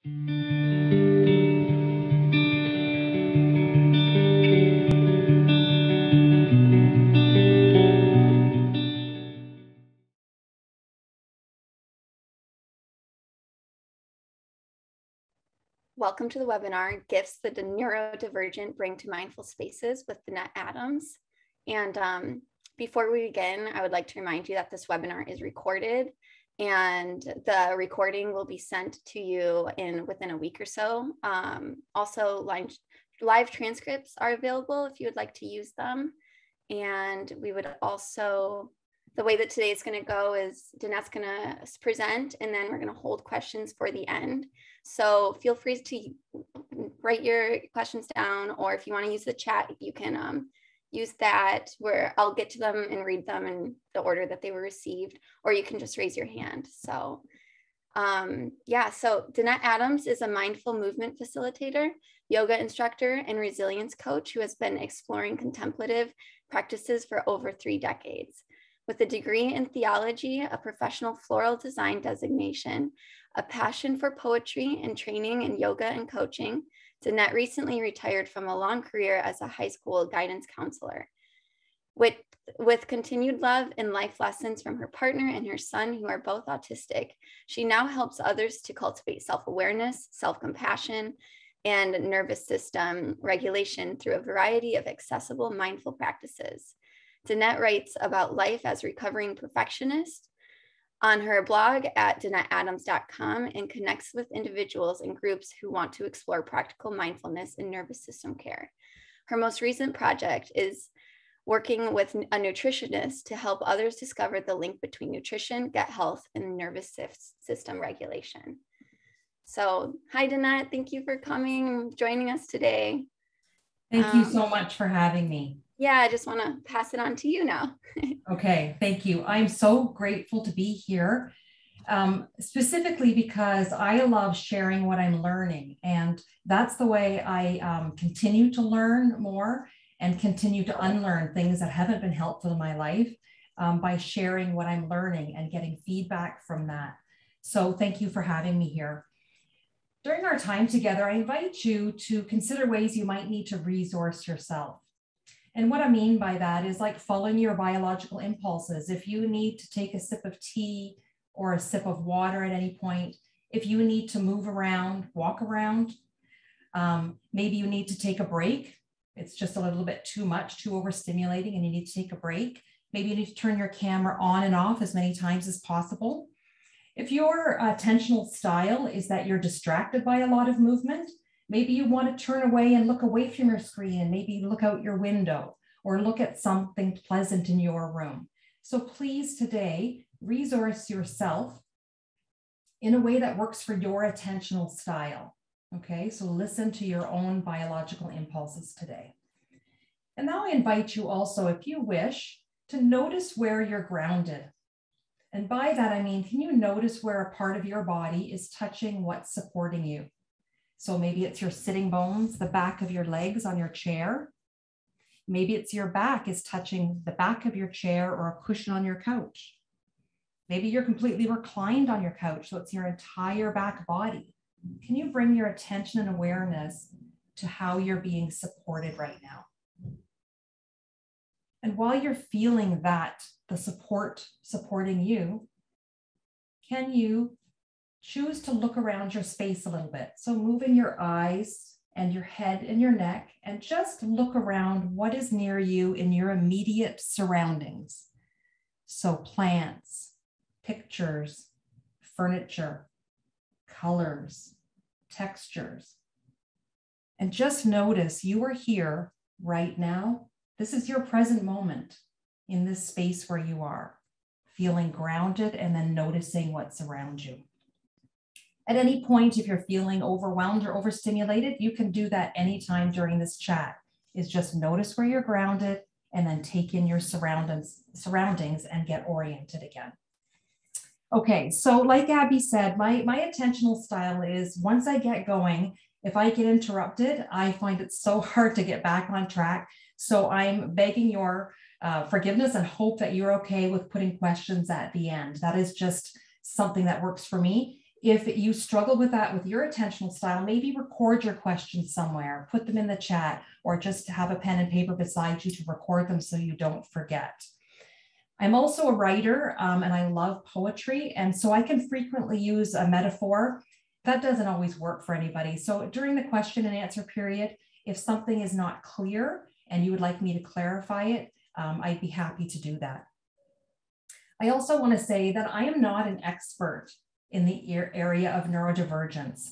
Welcome to the webinar, Gifts that the Neurodivergent Bring to Mindful Spaces with Danette Adams. And before we begin, I would like to remind you that this webinar is recorded and the recording will be sent to you within a week or so. Also, live transcripts are available if you would like to use them. And we would also, the way that today is going to go is Danette's going to present and then we're going to hold questions for the end. So feel free to write your questions down, or if you want to use the chat, you can use that where I'll get to them and read them in the order that they were received, or you can just raise your hand. So so Danette Adams is a mindful movement facilitator, yoga instructor, and resilience coach who has been exploring contemplative practices for over 3 decades. With a degree in theology, a professional floral design designation, a passion for poetry, and training in yoga and coaching, Danette recently retired from a long career as a high school guidance counselor. With continued love and life lessons from her partner and her son, who are both autistic, she now helps others to cultivate self-awareness, self-compassion, and nervous system regulation through a variety of accessible mindful practices. Danette writes about life as recovering perfectionist on her blog at DanetteAdams.com and connects with individuals and groups who want to explore practical mindfulness in nervous system care. Her most recent project is working with a nutritionist to help others discover the link between nutrition, gut health, and nervous system regulation. So, hi, Danette. Thank you for coming and joining us today. Thank you so much for having me. Yeah, I just want to pass it on to you now. Okay, thank you. I'm so grateful to be here, specifically because I love sharing what I'm learning. And that's the way I continue to learn more and continue to unlearn things that haven't been helpful in my life by sharing what I'm learning and getting feedback from that. So thank you for having me here. During our time together, I invite you to consider ways you might need to resource yourself. And what I mean by that is like following your biological impulses. If you need to take a sip of tea or a sip of water at any point, if you need to move around, walk around, maybe you need to take a break. It's just a little bit too much, too overstimulating, and you need to take a break. Maybe you need to turn your camera on and off as many times as possible. If your attentional style is that you're distracted by a lot of movement, maybe you want to turn away and look away from your screen and maybe look out your window or look at something pleasant in your room. So please today, resource yourself in a way that works for your attentional style. Okay, so listen to your own biological impulses today. And now I invite you also, if you wish, to notice where you're grounded. And by that, I mean, can you notice where a part of your body is touching what's supporting you? So maybe it's your sitting bones, the back of your legs on your chair. Maybe it's your back is touching the back of your chair or a cushion on your couch. Maybe you're completely reclined on your couch, so it's your entire back body. Can you bring your attention and awareness to how you're being supported right now? And while you're feeling that, the support supporting you, can you choose to look around your space a little bit? So moving your eyes and your head and your neck and just look around what is near you in your immediate surroundings. So plants, pictures, furniture, colors, textures. And just notice you are here right now. This is your present moment in this space where you are, feeling grounded and then noticing what's around you. At any point, if you're feeling overwhelmed or overstimulated, you can do that anytime during this chat, is just notice where you're grounded and then take in your surroundings and get oriented again. Okay, so like Abby said, my attentional style is once I get going, if I get interrupted, I find it so hard to get back on track. So I'm begging your forgiveness and hope that you're okay with putting questions at the end. That is just something that works for me. If you struggle with that with your attentional style, maybe record your questions somewhere, put them in the chat, or just have a pen and paper beside you to record them so you don't forget. I'm also a writer and I love poetry. And so I can frequently use a metaphor. That doesn't always work for anybody. So during the question and answer period, if something is not clear and you would like me to clarify it, I'd be happy to do that. I also want to say that I am not an expert in the area of neurodivergence.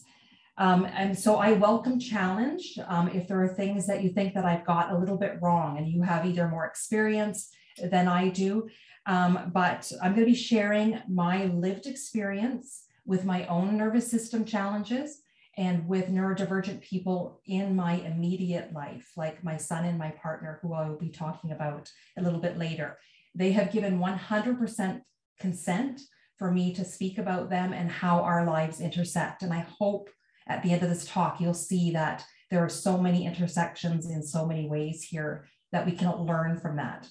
And so I welcome challenge if there are things that you think that I've got a little bit wrong and you have either more experience than I do. But I'm going to be sharing my lived experience with my own nervous system challenges and with neurodivergent people in my immediate life, like my son and my partner, who I will be talking about a little bit later. They have given 100% consent for me to speak about them and how our lives intersect. And I hope at the end of this talk, you'll see that there are so many intersections in so many ways here that we can learn from that.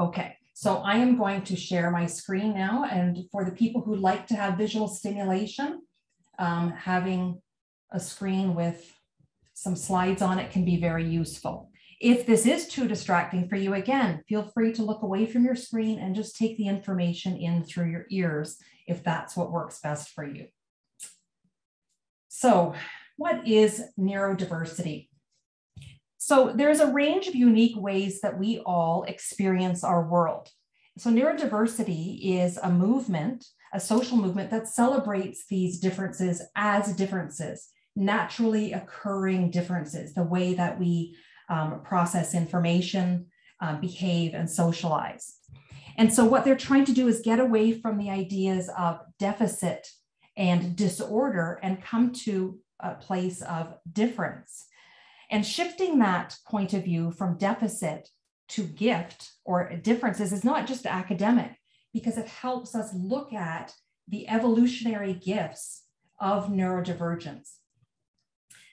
Okay, so I am going to share my screen now. And for the people who like to have visual stimulation, having a screen with some slides on it can be very useful. If this is too distracting for you, again, feel free to look away from your screen and just take the information in through your ears if that's what works best for you. So, what is neurodiversity? So there's a range of unique ways that we all experience our world. So neurodiversity is a movement, a social movement that celebrates these differences as differences, naturally occurring differences, the way that we process information, behave, and socialize. And so what they're trying to do is get away from the ideas of deficit and disorder and come to a place of difference. And shifting that point of view from deficit to gift or differences is not just academic, because it helps us look at the evolutionary gifts of neurodivergence.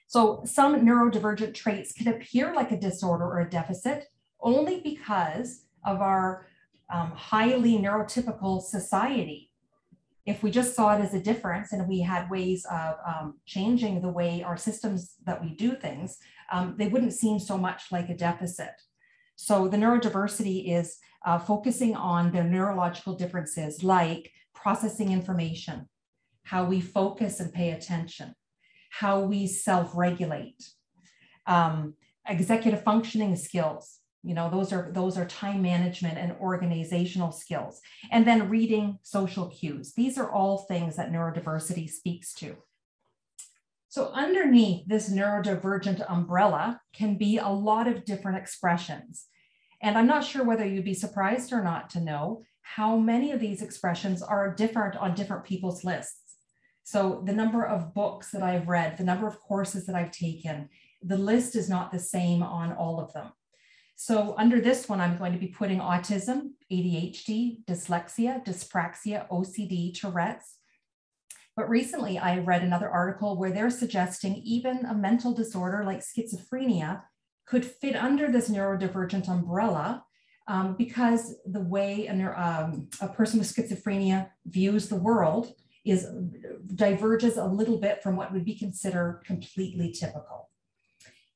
So some neurodivergent traits can appear like a disorder or a deficit only because of our highly neurotypical society. If we just saw it as a difference and we had ways of changing the way our systems that we do things, they wouldn't seem so much like a deficit. So the neurodiversity is focusing on the neurological differences like processing information, how we focus and pay attention, how we self-regulate, executive functioning skills. You know, those are time management and organizational skills. And then reading social cues. These are all things that neurodiversity speaks to. So underneath this neurodivergent umbrella can be a lot of different expressions. And I'm not sure whether you'd be surprised or not to know how many of these expressions are different on different people's lists. So the number of books that I've read, the number of courses that I've taken, the list is not the same on all of them. So under this one, I'm going to be putting autism, ADHD, dyslexia, dyspraxia, OCD, Tourette's. But recently I read another article where they're suggesting even a mental disorder like schizophrenia could fit under this neurodivergent umbrella because the way a person with schizophrenia views the world diverges a little bit from what would be considered completely typical.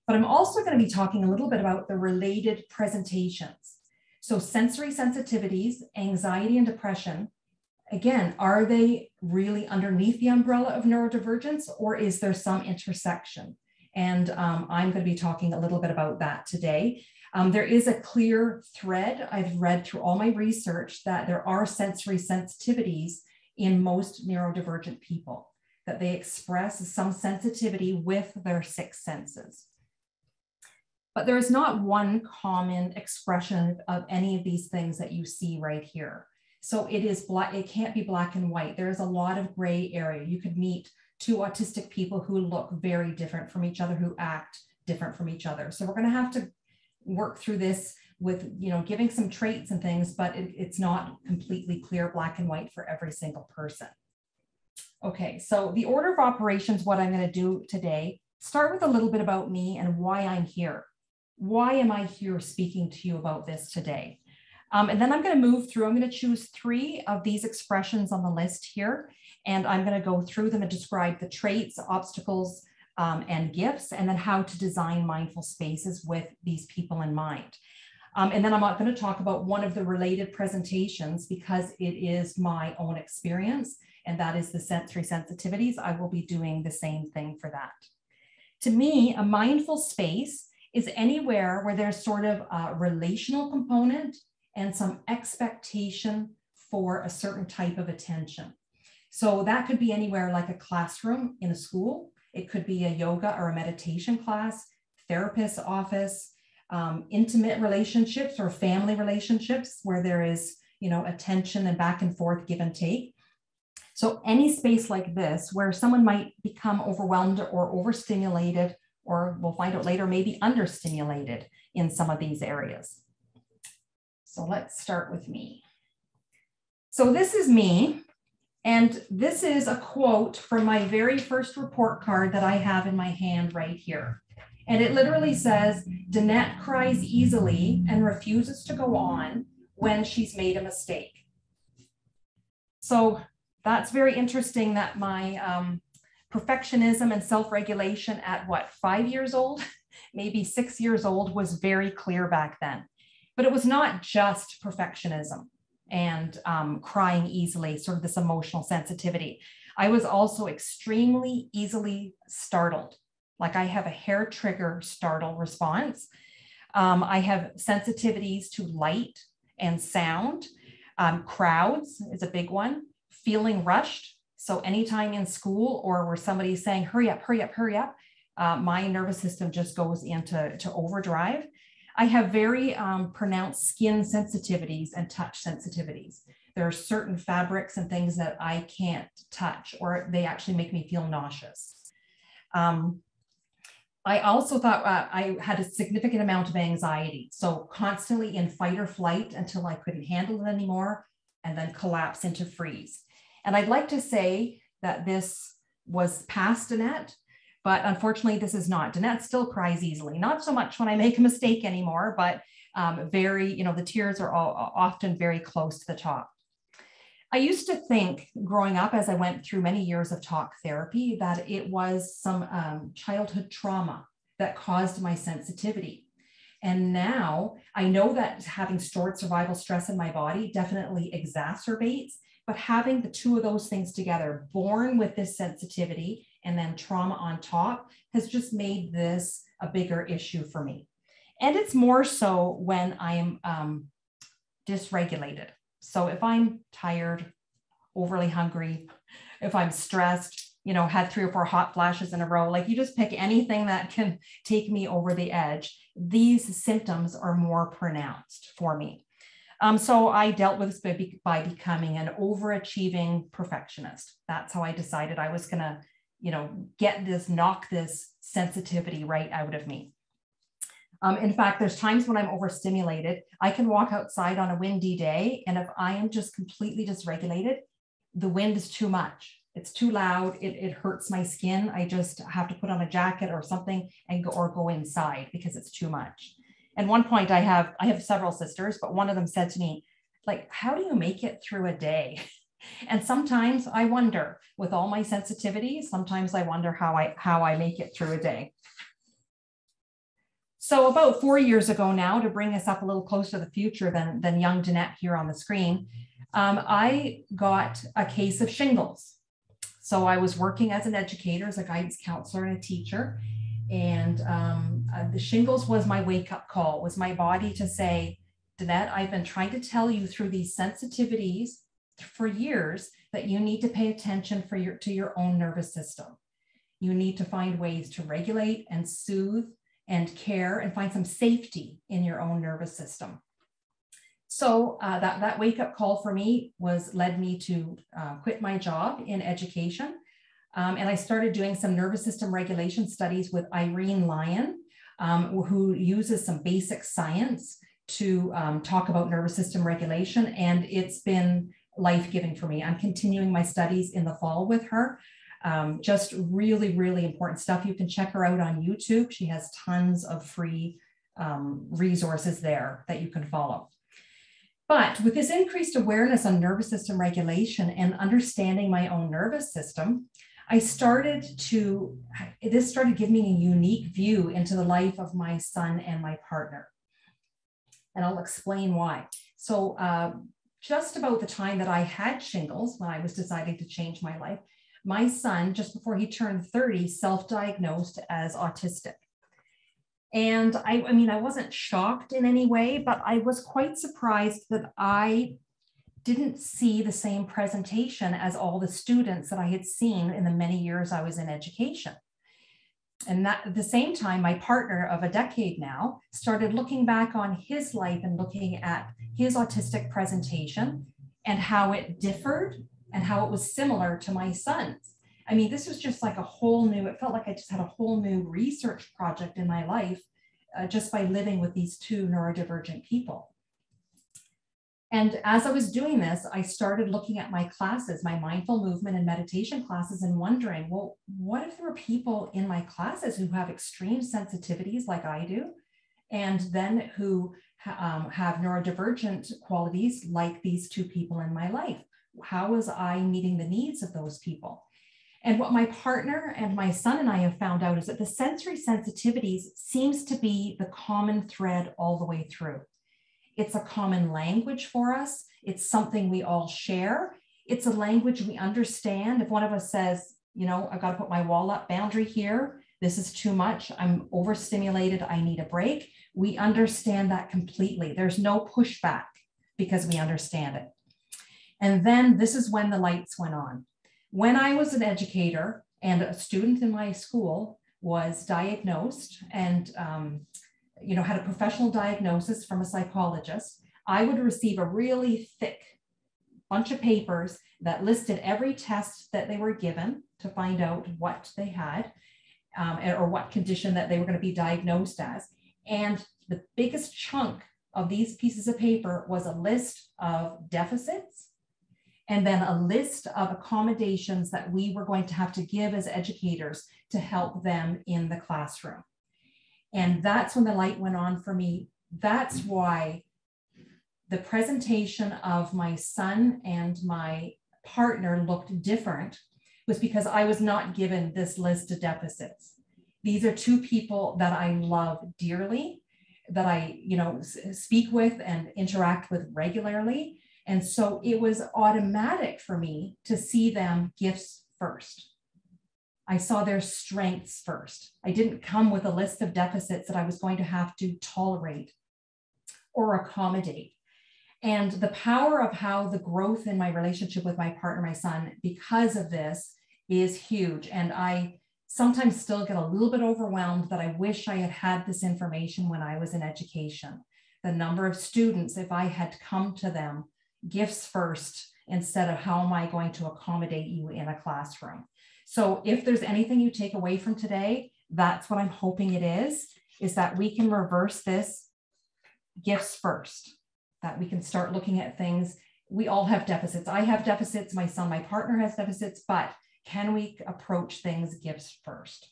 But I'm also going to be talking a little bit about the related presentations. So sensory sensitivities, anxiety and depression, again, are they really underneath the umbrella of neurodivergence, or is there some intersection? And I'm going to be talking a little bit about that today. There is a clear thread. I've read through all my research that there are sensory sensitivities in most neurodivergent people, that they express some sensitivity with their six senses. But there is not one common expression of any of these things that you see right here. So it can't be black and white. There is a lot of gray area. You could meet two autistic people who look very different from each other, who act different from each other. So we're going to have to work through this with, you know, giving some traits and things, but it's not completely clear black and white for every single person. Okay, so the order of operations, what I'm going to do today, start with a little bit about me and why I'm here. Why am I here speaking to you about this today? And then I'm going to move through, I'm going to choose 3 of these expressions on the list here. And I'm going to go through them and describe the traits, obstacles, and gifts, and then how to design mindful spaces with these people in mind. And then I'm not going to talk about one of the related presentations because it is my own experience, and that is the sensory sensitivities. I will be doing the same thing for that. To me, a mindful space is anywhere where there's sort of a relational component and some expectation for a certain type of attention. So that could be anywhere like a classroom in a school. It could be a yoga or a meditation class, therapist's office, intimate relationships or family relationships where there is, attention and back and forth, give and take. So any space like this where someone might become overwhelmed or overstimulated, or we'll find out later, maybe understimulated in some of these areas. So let's start with me. So this is me. And this is a quote from my very first report card that I have in my hand right here. And it literally says, Danette cries easily and refuses to go on when she's made a mistake. So that's very interesting that my perfectionism and self-regulation at 5 years old, maybe 6 years old, was very clear back then. But it was not just perfectionism and crying easily, sort of this emotional sensitivity. I was also extremely easily startled. Like I have a hair trigger startle response. I have sensitivities to light and sound. Crowds is a big one. Feeling rushed. So anytime in school or where somebody's saying, hurry up, hurry up, hurry up, my nervous system just goes into overdrive. I have very pronounced skin sensitivities and touch sensitivities. There are certain fabrics and things that I can't touch, or they actually make me feel nauseous. I also thought I had a significant amount of anxiety. So constantly in fight or flight until I couldn't handle it anymore, and then collapse into freeze. And I'd like to say that this was past Danette, but unfortunately this is not. Danette still cries easily, not so much when I make a mistake anymore, but the tears are often very close to the top. I used to think growing up, as I went through many years of talk therapy, that it was some childhood trauma that caused my sensitivity. And now I know that having stored survival stress in my body definitely exacerbates, but having the two of those things together, born with this sensitivity and then trauma on top, has just made this a bigger issue for me. And it's more so when I'm dysregulated. So if I'm tired, overly hungry, if I'm stressed, had 3 or 4 hot flashes in a row, like you just pick anything that can take me over the edge, these symptoms are more pronounced for me. So I dealt with this by becoming an overachieving perfectionist. That's how I decided I was going to, knock this sensitivity right out of me. In fact, there's times when I'm overstimulated. I can walk outside on a windy day, and if I am just completely dysregulated, the wind is too much. It's too loud. It hurts my skin. I just have to put on a jacket or something and go inside because it's too much. At one point, I have several sisters, but one of them said to me, like, how do you make it through a day? And sometimes I wonder, with all my sensitivity, sometimes I wonder how I make it through a day. So about 4 years ago now, to bring us up a little closer to the future than young Danette here on the screen, I got a case of shingles. So I was working as an educator, as a guidance counselor and a teacher. And the shingles was my wake-up call, was my body to say, Danette, I've been trying to tell you through these sensitivities for years that you need to pay attention to your own nervous system. You need to find ways to regulate and soothe and care and find some safety in your own nervous system. So that wake-up call for me led me to quit my job in education. And I started doing some nervous system regulation studies with Irene Lyon, who uses some basic science to talk about nervous system regulation. And it's been life-giving for me. I'm continuing my studies in the fall with her. Just really, really important stuff. You can check her out on YouTube. She has tons of free resources there that you can follow. But with this increased awareness on nervous system regulation and understanding my own nervous system, this started giving me a unique view into the life of my son and my partner. And I'll explain why. So just about the time that I had shingles, when I was deciding to change my life, my son, just before he turned 30, self-diagnosed as autistic. And I mean, I wasn't shocked in any way, but I was quite surprised that I didn't see the same presentation as all the students that I had seen in the many years I was in education. And that, at the same time, my partner of a decade now started looking back on his life and looking at his autistic presentation and how it differed and how it was similar to my son's. I mean, this was just like a whole new, it felt like I just had a whole new research project in my life just by living with these two neurodivergent people. And as I was doing this, I started looking at my classes, my mindful movement and meditation classes, and wondering, well, what if there were people in my classes who have extreme sensitivities like I do, and then who have neurodivergent qualities like these two people in my life? How was I meeting the needs of those people? And what my partner and my son and I have found out is that the sensory sensitivities seems to be the common thread all the way through. It's a common language for us. It's something we all share. It's a language we understand. If one of us says, you know, I've got to put my wall up boundary here, this is too much, I'm overstimulated, I need a break, we understand that completely. There's no pushback because we understand it. And then this is when the lights went on. When I was an educator and a student in my school was diagnosed and you know, had a professional diagnosis from a psychologist, I would receive a really thick bunch of papers that listed every test that they were given to find out what they had or what condition that they were going to be diagnosed as. And the biggest chunk of these pieces of paper was a list of deficits and then a list of accommodations that we were going to have to give as educators to help them in the classroom. And that's when the light went on for me. That's why the presentation of my son and my partner looked different, was because I was not given this list of deficits. These are two people that I love dearly, that I, you know, speak with and interact with regularly. And so it was automatic for me to see them gifts first. I saw their strengths first. I didn't come with a list of deficits that I was going to have to tolerate or accommodate. And the power of how the growth in my relationship with my partner, my son, because of this is huge. And I sometimes still get a little bit overwhelmed that I wish I had had this information when I was in education. The number of students, if I had come to them gifts first, instead of how am I going to accommodate you in a classroom. So if there's anything you take away from today, that's what I'm hoping it is that we can reverse this gifts first, that we can start looking at things. We all have deficits. I have deficits, my son, my partner has deficits, but can we approach things gifts first?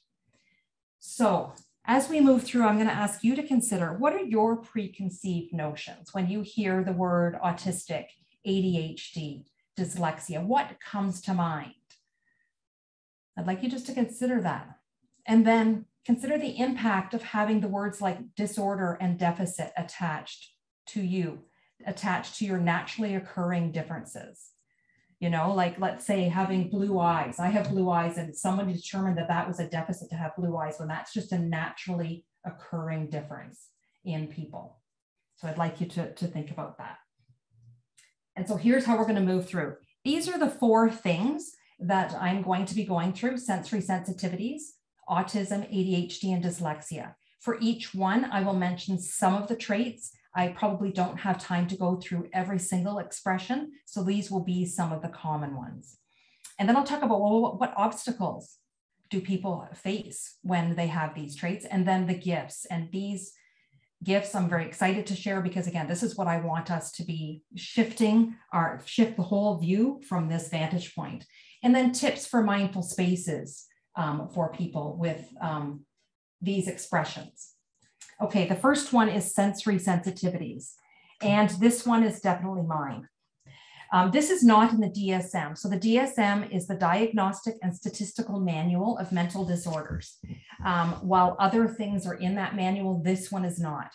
So as we move through, I'm going to ask you to consider, what are your preconceived notions when you hear the word autistic, ADHD, dyslexia? What comes to mind? I'd like you just to consider that. And then consider the impact of having the words like disorder and deficit attached to you, attached to your naturally occurring differences. You know, like let's say having blue eyes. I have blue eyes and someone determined that that was a deficit to have blue eyes when that's just a naturally occurring difference in people. So I'd like you to think about that. And so here's how we're going to move through. These are the 4 things that I'm going to be going through: sensory sensitivities, autism, ADHD, and dyslexia. For each one, I will mention some of the traits. I probably don't have time to go through every single expression, so these will be some of the common ones. And then I'll talk about, well, what obstacles do people face when they have these traits, and then the gifts. And these gifts I'm very excited to share because, again, this is what I want us to be shift the whole view from this vantage point. And then tips for mindful spaces for people with these expressions. Okay, the first one is sensory sensitivities. And this one is definitely mine. This is not in the DSM. So the DSM is the Diagnostic and Statistical Manual of Mental Disorders. While other things are in that manual, this one is not.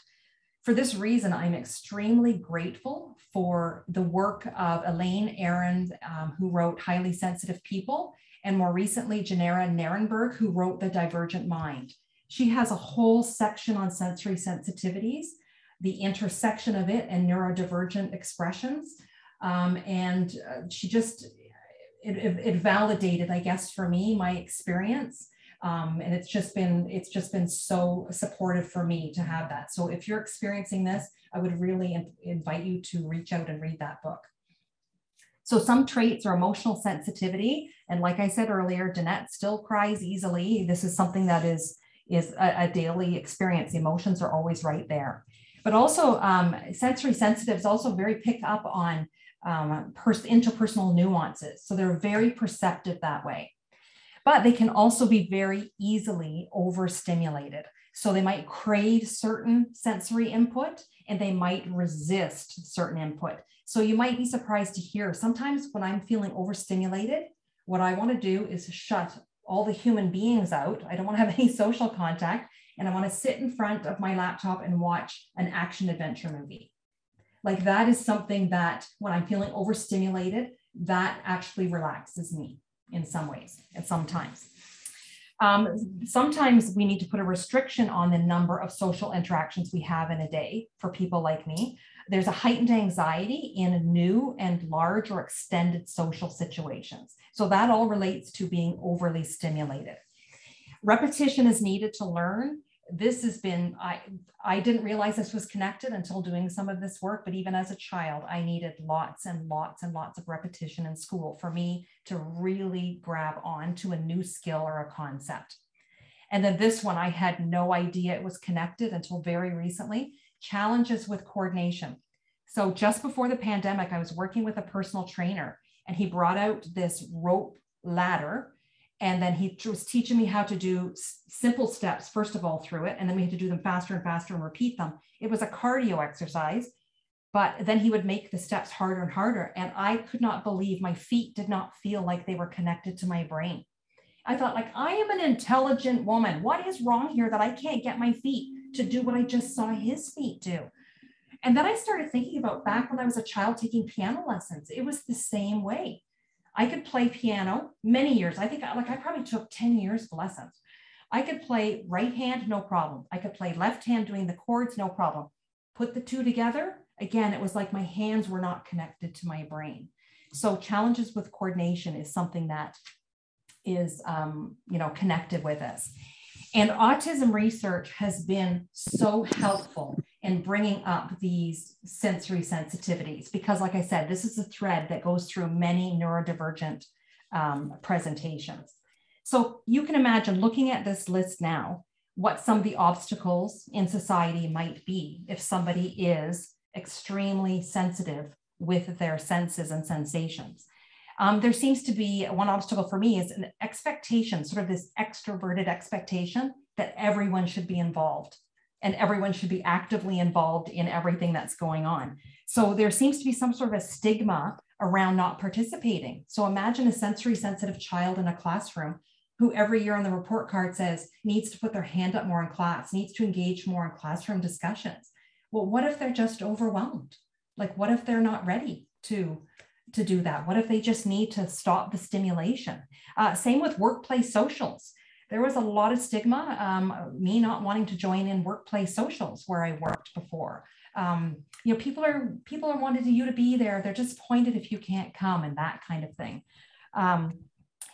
For this reason, I'm extremely grateful for the work of Elaine Aron, who wrote Highly Sensitive People, and more recently, Janera Narenberg, who wrote The Divergent Mind. She has a whole section on sensory sensitivities, the intersection of it and neurodivergent expressions. She just, it validated, I guess, for me, my experience. And it's just been so supportive for me to have that. So if you're experiencing this, I would really invite you to reach out and read that book. So some traits are emotional sensitivity. And like I said earlier, Danette still cries easily. This is something that is a daily experience. The emotions are always right there. But also sensory sensitives also very pick up on interpersonal nuances. So they're very perceptive that way. But they can also be very easily overstimulated. So they might crave certain sensory input and they might resist certain input. So you might be surprised to hear sometimes when I'm feeling overstimulated, what I want to do is shut all the human beings out. I don't want to have any social contact. And I want to sit in front of my laptop and watch an action adventure movie. Like that is something that when I'm feeling overstimulated, that actually relaxes me in some ways and sometimes. Sometimes we need to put a restriction on the number of social interactions we have in a day for people like me. There's a heightened anxiety in new and large or extended social situations. So that all relates to being overly stimulated. Repetition is needed to learn. This has been, I didn't realize this was connected until doing some of this work, but even as a child, I needed lots and lots and lots of repetition in school for me to really grab on to a new skill or a concept. And then this one, I had no idea it was connected until very recently, challenges with coordination. So just before the pandemic, I was working with a personal trainer and he brought out this rope ladder. And then he was teaching me how to do simple steps, first of all, through it. And then we had to do them faster and faster and repeat them. It was a cardio exercise, but then he would make the steps harder and harder. And I could not believe my feet did not feel like they were connected to my brain. I thought, like, I am an intelligent woman. What is wrong here that I can't get my feet to do what I just saw his feet do? And then I started thinking about back when I was a child taking piano lessons. It was the same way. I could play piano many years. I think I probably took 10 years of lessons. I could play right hand, no problem. I could play left hand doing the chords, no problem. Put the two together. Again, it was like my hands were not connected to my brain. So challenges with coordination is something that is, connected with us. And autism research has been so helpful in bringing up these sensory sensitivities, because like I said, this is a thread that goes through many neurodivergent presentations. So you can imagine looking at this list now, what some of the obstacles in society might be if somebody is extremely sensitive with their senses and sensations. There seems to be one obstacle for me is an expectation, sort of this extroverted expectation that everyone should be involved and everyone should be actively involved in everything that's going on. So there seems to be some sort of a stigma around not participating. So imagine a sensory sensitive child in a classroom who every year on the report card says needs to put their hand up more in class, needs to engage more in classroom discussions. Well, what if they're just overwhelmed? Like, what if they're not ready to do that? What if they just need to stop the stimulation? Same with workplace socials. There was a lot of stigma, me not wanting to join in workplace socials where I worked before. People are wanting you to be there. They're disappointed if you can't come and that kind of thing.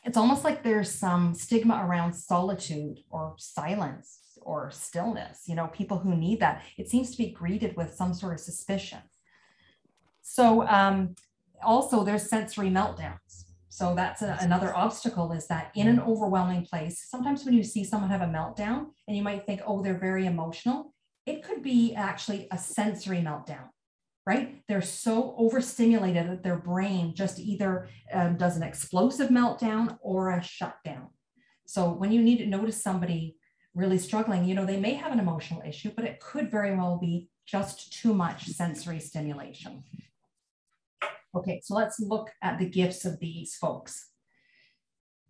It's almost like there's some stigma around solitude or silence or stillness, people who need that. It seems to be greeted with some sort of suspicion. So also there's sensory meltdowns. So that's another obstacle, is that in an overwhelming place, sometimes when you see someone have a meltdown and you might think, oh, they're very emotional, it could be actually a sensory meltdown, right? They're so overstimulated that their brain just either does an explosive meltdown or a shutdown. So when you need to notice somebody really struggling, they may have an emotional issue, but it could very well be just too much sensory stimulation. Okay, so let's look at the gifts of these folks.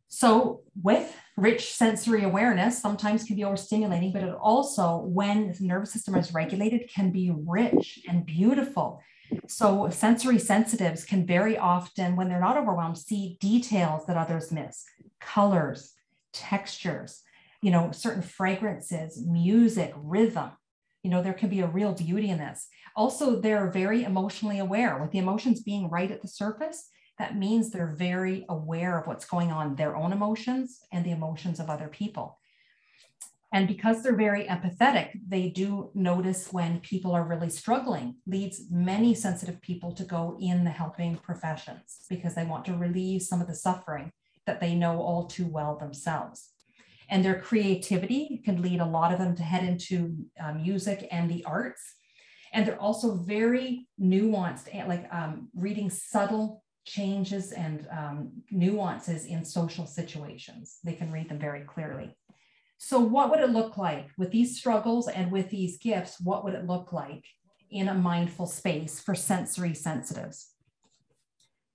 So with rich sensory awareness, sometimes can be overstimulating, but it also, when the nervous system is regulated, can be rich and beautiful. So sensory sensitives can very often, when they're not overwhelmed, see details that others miss, colors, textures, you know, certain fragrances, music, rhythm. You know, there can be a real beauty in this. Also, they're very emotionally aware. With the emotions being right at the surface, that means they're very aware of what's going on, their own emotions and the emotions of other people. And because they're very empathetic, they do notice when people are really struggling, leads many sensitive people to go in the helping professions because they want to relieve some of the suffering that they know all too well themselves. And their creativity can lead a lot of them to head into music and the arts. And they're also very nuanced, like reading subtle changes and nuances in social situations. They can read them very clearly. So what would it look like with these struggles and with these gifts? What would it look like in a mindful space for sensory sensitives?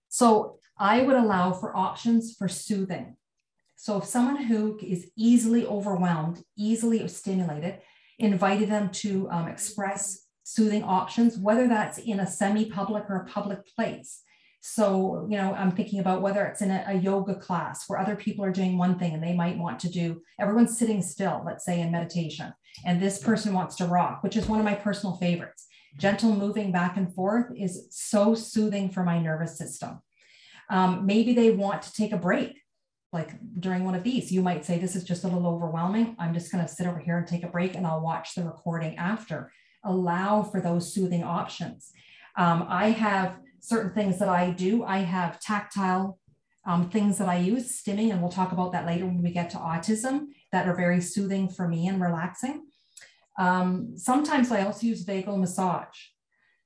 So I would allow for options for soothing. So if someone who is easily overwhelmed, easily stimulated, invited them to express soothing options, whether that's in a semi-public or a public place. So, you know, I'm thinking about whether it's in a yoga class where other people are doing one thing and they might want to do, everyone's sitting still, let's say in meditation, and this person wants to rock, which is one of my personal favorites. Gentle moving back and forth is so soothing for my nervous system. Maybe they want to take a break. Like during one of these, you might say, this is just a little overwhelming. I'm just going to sit over here and take a break and I'll watch the recording after. Allow for those soothing options. I have certain things that I do. I have tactile things that I use, stimming, and we'll talk about that later when we get to autism, that are very soothing for me and relaxing. Sometimes I also use vagal massage.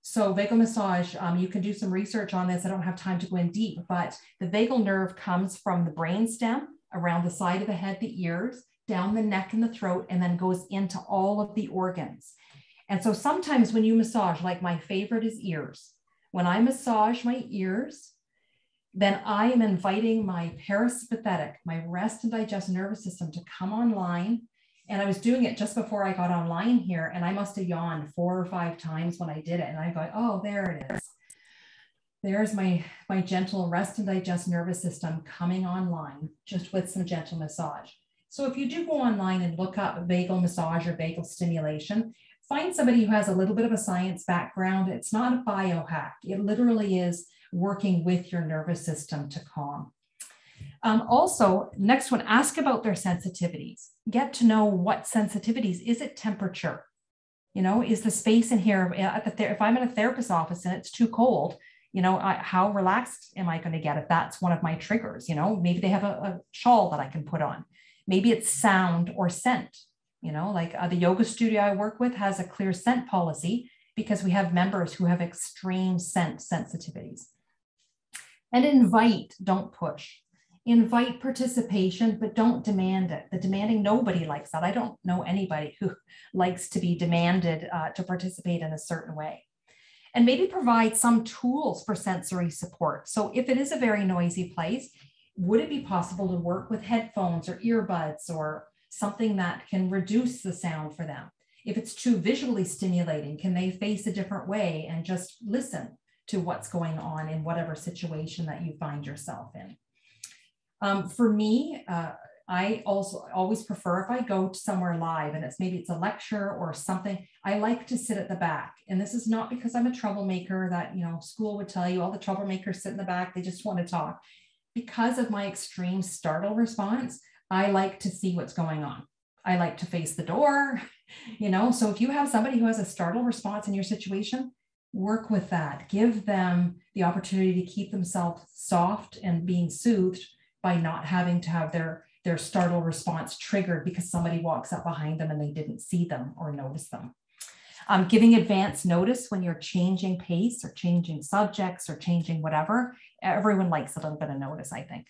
So vagal massage, you can do some research on this. I don't have time to go in deep, but the vagal nerve comes from the brainstem around the side of the head, the ears, down the neck and the throat, and then goes into all of the organs. And so sometimes when you massage, like my favorite is ears. When I massage my ears, then I am inviting my parasympathetic, my rest and digest nervous system to come online. And I was doing it just before I got online here, and I must have yawned 4 or 5 times when I did it. And I go, oh, there it is. There's my gentle rest and digest nervous system coming online just with some gentle massage. So if you do go online and look up vagal massage or vagal stimulation, find somebody who has a little bit of a science background. It's not a biohack. It literally is working with your nervous system to calm. Also, next one, ask about their sensitivities. Get to know what sensitivities. Is it temperature? You know, is the space in here, if I'm in a therapist's office and it's too cold, you know, how relaxed am I going to get if that's one of my triggers? You know, maybe they have a shawl that I can put on. Maybe it's sound or scent. You know, like the yoga studio I work with has a clear scent policy because we have members who have extreme scent sensitivities. And invite, don't push. Invite participation, but don't demand it. The demanding, nobody likes that. I don't know anybody who likes to be demanded to participate in a certain way. And maybe provide some tools for sensory support. So if it is a very noisy place, would it be possible to work with headphones or earbuds or something that can reduce the sound for them? If it's too visually stimulating, can they face a different way and just listen to what's going on in whatever situation that you find yourself in? For me, I also always prefer if I go to somewhere live and maybe it's a lecture or something, I like to sit at the back. And this is not because I'm a troublemaker that, you know, school would tell you all the troublemakers sit in the back, they just want to talk. Because of my extreme startle response, I like to see what's going on. I like to face the door, you know, so if you have somebody who has a startle response in your situation, work with that. Give them the opportunity to keep themselves soft and being soothed by not having to have their startle response triggered because somebody walks up behind them and they didn't see them or notice them. Giving advance notice when you're changing pace or changing subjects or changing whatever. Everyone likes a little bit of notice, I think.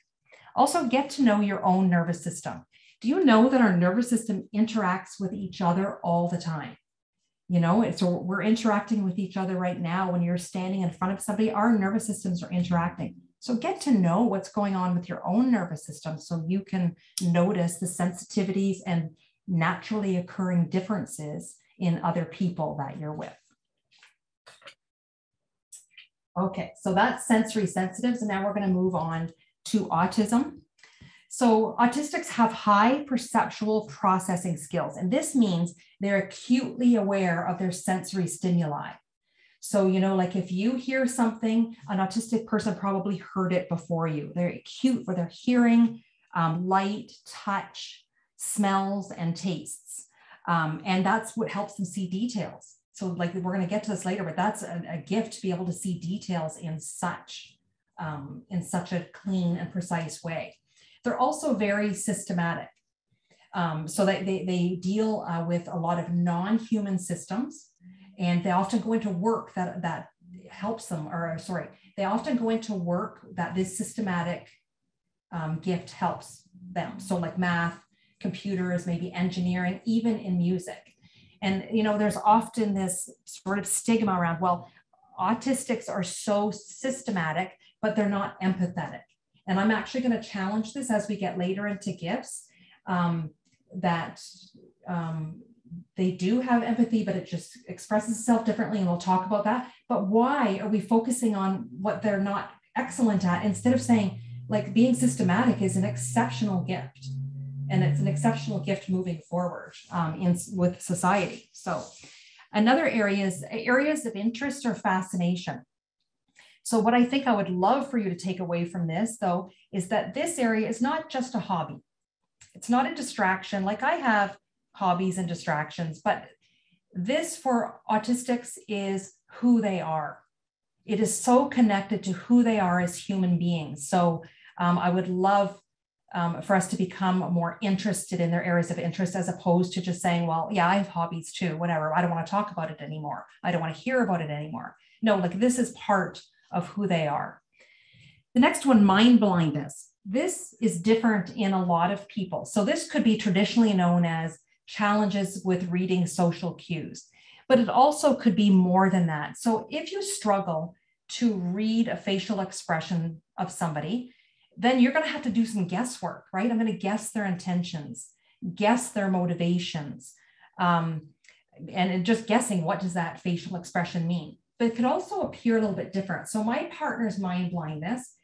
Also, get to know your own nervous system. Do you know that our nervous system interacts with each other all the time? You know, so we're interacting with each other right now. When you're standing in front of somebody, our nervous systems are interacting. So get to know what's going on with your own nervous system so you can notice the sensitivities and naturally occurring differences in other people that you're with. Okay, so that's sensory sensitives, and now we're going to move on to autism. So autistics have high perceptual processing skills, and this means they're acutely aware of their sensory stimuli. So, you know, like if you hear something, an autistic person probably heard it before you. They're acute for their hearing, light, touch, smells, and tastes. And that's what helps them see details. So like we're going to get to this later, but that's a gift to be able to see details in such a clean and precise way. They're also very systematic. So that they deal with a lot of non-human systems, and they often go into work that helps them, or sorry, they often go into work that this systematic gift helps them. So like math, computers, maybe engineering, even in music. And, you know, there's often this sort of stigma around, well, autistics are so systematic, but they're not empathetic. And I'm actually going to challenge this as we get later into gifts, that they do have empathy, but it just expresses itself differently. And we'll talk about that. But why are we focusing on what they're not excellent at instead of saying, like, being systematic is an exceptional gift? And it's an exceptional gift moving forward with society. So another area is areas of interest or fascination. So what I think I would love for you to take away from this, though, is that this area is not just a hobby. It's not a distraction. Like I have hobbies and distractions, but this for autistics is who they are. It is so connected to who they are as human beings. So I would love for us to become more interested in their areas of interest, as opposed to just saying, well, yeah, I have hobbies too, whatever. I don't want to talk about it anymore. I don't want to hear about it anymore. No, like this is part of who they are. The next one, mind blindness. This is different in a lot of people. So this could be traditionally known as challenges with reading social cues, but it also could be more than that. So if you struggle to read a facial expression of somebody, then you're going to have to do some guesswork, right? I'm going to guess their intentions, guess their motivations, and just guessing, what does that facial expression mean? But it could also appear a little bit different. So my partner's mind blindness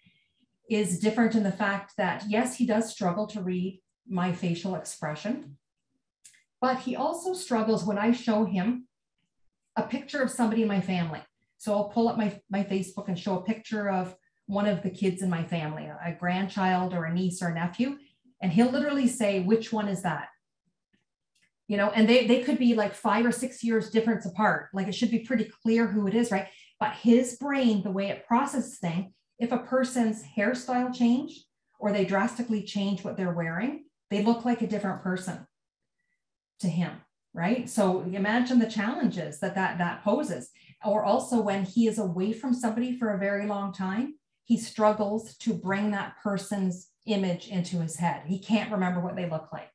is different in the fact that, yes, he does struggle to read my facial expression, but he also struggles when I show him a picture of somebody in my family. So I'll pull up my Facebook and show a picture of one of the kids in my family, a grandchild or a niece or a nephew, and he'll literally say, which one is that? You know, and they could be like 5 or 6 years difference apart. Like it should be pretty clear who it is, right? But his brain, the way it processes things, if a person's hairstyle changed or they drastically change what they're wearing, they look like a different person to him, right? So imagine the challenges that poses. Or also when he is away from somebody for a very long time, he struggles to bring that person's image into his head. He can't remember what they look like.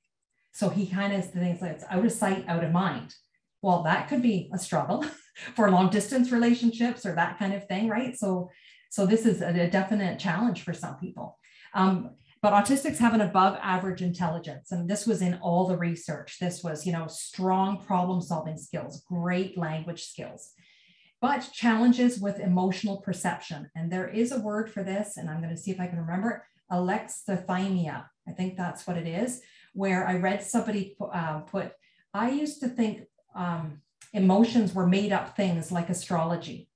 So he kind of thinks like it's out of sight, out of mind. Well, that could be a struggle for long distance relationships or that kind of thing, right? So this is a definite challenge for some people. But autistics have an above average intelligence. And this was in all the research. This was, you know, strong problem solving skills, great language skills, but challenges with emotional perception. And there is a word for this, and I'm going to see if I can remember it, alexithymia. I think that's what it is, where I read somebody put, I used to think emotions were made up things like astrology.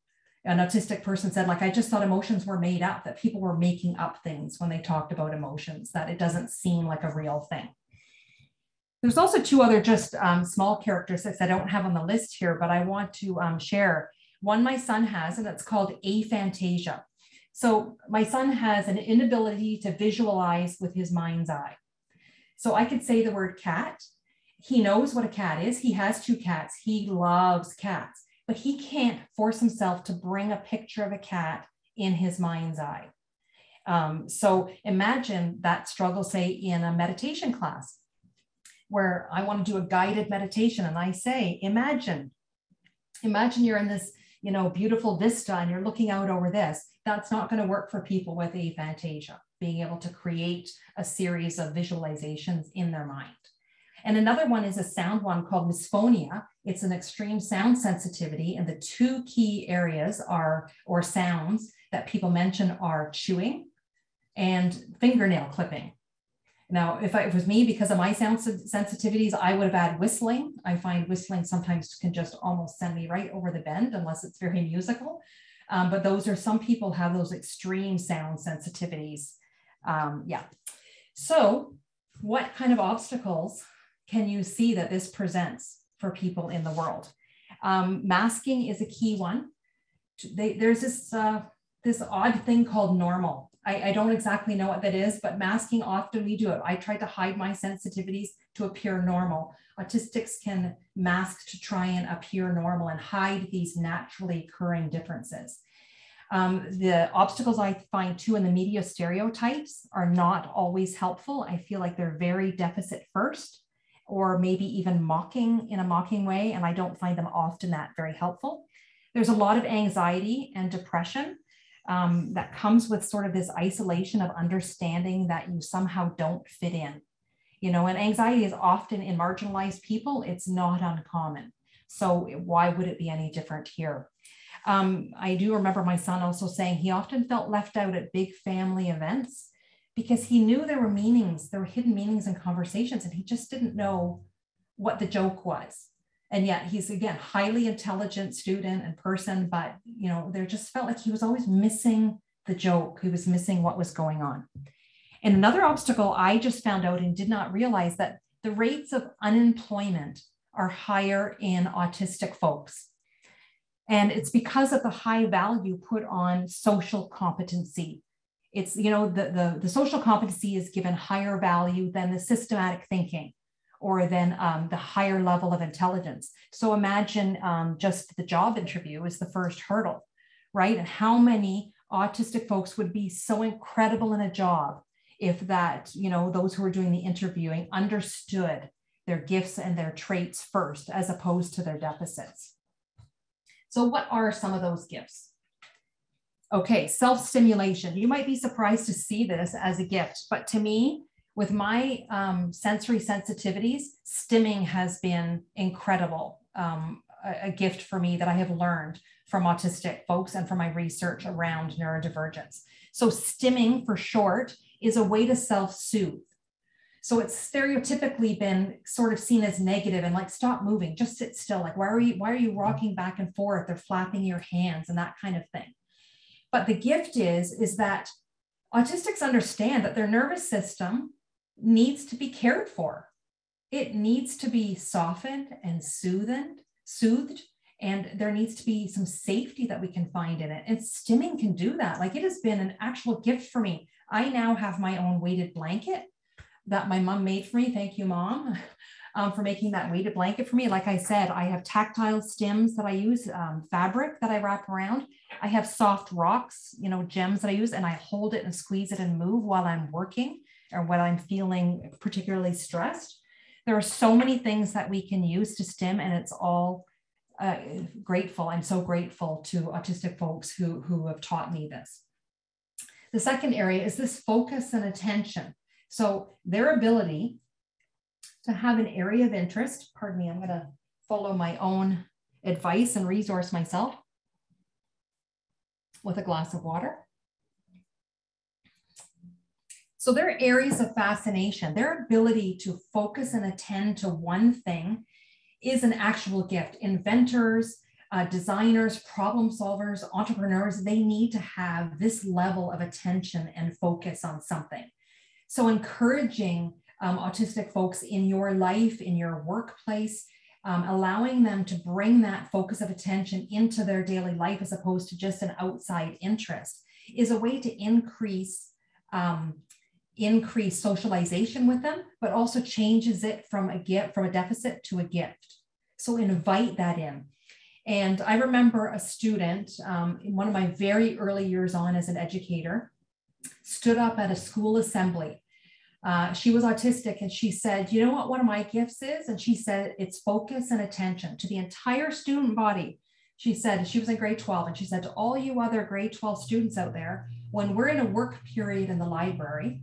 An autistic person said, like, I just thought emotions were made up, that people were making up things when they talked about emotions, that it doesn't seem like a real thing. There's also 2 other just small characteristics I don't have on the list here, but I want to share. One my son has, and it's called aphantasia. So my son has an inability to visualize with his mind's eye. So I could say the word cat. He knows what a cat is. He has 2 cats. He loves cats, but he can't force himself to bring a picture of a cat in his mind's eye. So imagine that struggle, say, in a meditation class where I want to do a guided meditation and I say, imagine Imagine you're in this, beautiful vista and you're looking out over this. That's not going to work for people with aphantasia, being able to create a series of visualizations in their mind. And another one is a sound one called Misponia. It's an extreme sound sensitivity. And the two key areas or sounds that people mention are chewing and fingernail clipping. Now, if it was me, because of my sound sensitivities, I would have added whistling. I find whistling sometimes can just almost send me right over the bend unless it's very musical. But those are, some people have those extreme sound sensitivities. Yeah. So what kind of obstacles can you see that this presents for people in the world? Masking is a key one. There's this odd thing called normal. I don't exactly know what that is, but masking, often we do it. I try to hide my sensitivities to appear normal. Autistics can mask to try and appear normal and hide these naturally occurring differences. The obstacles I find too in the media stereotypes are not always helpful. I feel like they're very deficit first, or maybe even mocking in a mocking way, and I don't find them often that very helpful. There's a lot of anxiety and depression that comes with sort of this isolation of understanding that you somehow don't fit in. And anxiety is often in marginalized people, it's not uncommon. So why would it be any different here? I do remember my son also saying he often felt left out at big family events because he knew there were hidden meanings in conversations, and he just didn't know what the joke was. And yet he's, again, highly intelligent student and person, but there just felt like he was always missing the joke. He was missing what was going on. And another obstacle I just found out and did not realize that the rates of unemployment are higher in autistic folks. And it's because of the high value put on social competency. It's, the social competency is given higher value than the systematic thinking or than the higher level of intelligence. So imagine just the job interview is the first hurdle, right? And how many autistic folks would be so incredible in a job if that, those who are doing the interviewing understood their gifts and their traits first, as opposed to their deficits. So what are some of those gifts? Okay, self-stimulation. You might be surprised to see this as a gift, but to me, with my sensory sensitivities, stimming has been incredible, a gift for me that I have learned from autistic folks and from my research around neurodivergence. So stimming, for short, is a way to self-soothe. So it's stereotypically been sort of seen as negative and like, stop moving, just sit still. Like, why are you rocking back and forth or flapping your hands and that kind of thing? But the gift is that autistics understand that their nervous system needs to be cared for. It needs to be softened and soothed, and there needs to be some safety that we can find in it. And stimming can do that. Like, it has been an actual gift for me. I now have my own weighted blanket that my mom made for me. Thank you, Mom, for making that weighted blanket for me. Like I said, I have tactile stims that I use, fabric that I wrap around. I have soft rocks, gems that I use, and I hold it and squeeze it and move while I'm working or when I'm feeling particularly stressed. There are so many things that we can use to stim, and it's all grateful. I'm so grateful to autistic folks who have taught me this. The second area is this focus and attention. So their ability to have an area of interest, pardon me, I'm going to follow my own advice and resource myself with a glass of water. So their areas of fascination, their ability to focus and attend to one thing is an actual gift. Inventors, designers, problem solvers, entrepreneurs, they need to have this level of attention and focus on something. So encouraging autistic folks in your life, in your workplace, allowing them to bring that focus of attention into their daily life as opposed to just an outside interest is a way to increase socialization with them, but also changes it from a deficit to a gift. So invite that in. And I remember a student in one of my very early years on as an educator stood up at a school assembly. She was autistic, and she said, you know what one of my gifts is? And she said, it's focus and attention to the entire student body. she said, she was in grade 12, and she said, to all you other grade 12 students out there, when we're in a work period in the library,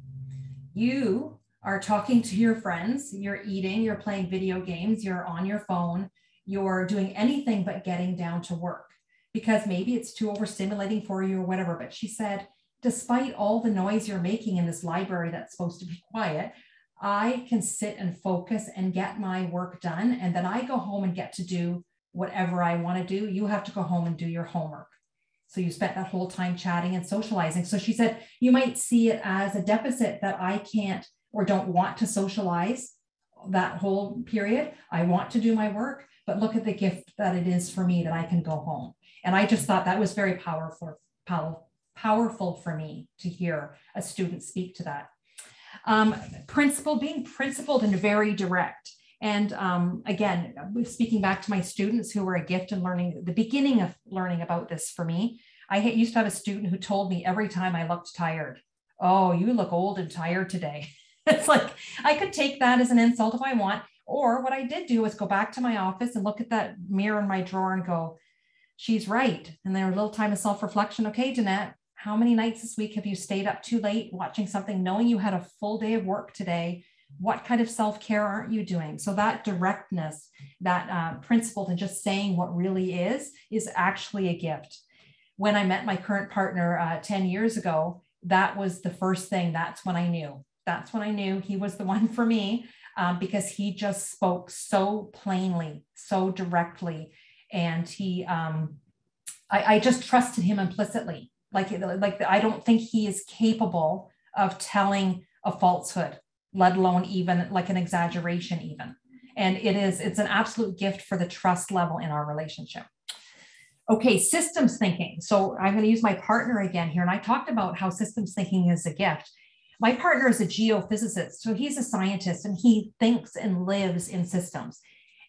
you are talking to your friends, you're eating, you're playing video games, you're on your phone, you're doing anything but getting down to work, because maybe it's too overstimulating for you or whatever. But she said, despite all the noise you're making in this library that's supposed to be quiet, I can sit and focus and get my work done. And then I go home and get to do whatever I want to do. You have to go home and do your homework. So you spent that whole time chatting and socializing. So she said, you might see it as a deficit that I can't or don't want to socialize that whole period. I want to do my work, but look at the gift that it is for me that I can go home. And I just thought that was very powerful for me to hear a student speak to that. Being principled and very direct. And again, speaking back to my students who were a gift in learning, the beginning of learning about this for me, I used to have a student who told me every time I looked tired, oh, you look old and tired today. It's like, I could take that as an insult if I want. Or what I did do was go back to my office and look at that mirror in my drawer and go, she's right. And then a little time of self-reflection. Okay, Danette, how many nights this week have you stayed up too late watching something, knowing you had a full day of work today? What kind of self-care aren't you doing? So that directness, that principled and just saying what really is actually a gift. When I met my current partner 10 years ago, that was the first thing. That's when I knew. That's when I knew he was the one for me, because he just spoke so plainly, so directly. And I just trusted him implicitly. Like I don't think he is capable of telling a falsehood, let alone even like an exaggeration even. And it's an absolute gift for the trust level in our relationship. Okay, systems thinking. So I'm going to use my partner again here. And I talked about how systems thinking is a gift. My partner is a geophysicist. So he's a scientist and he thinks and lives in systems.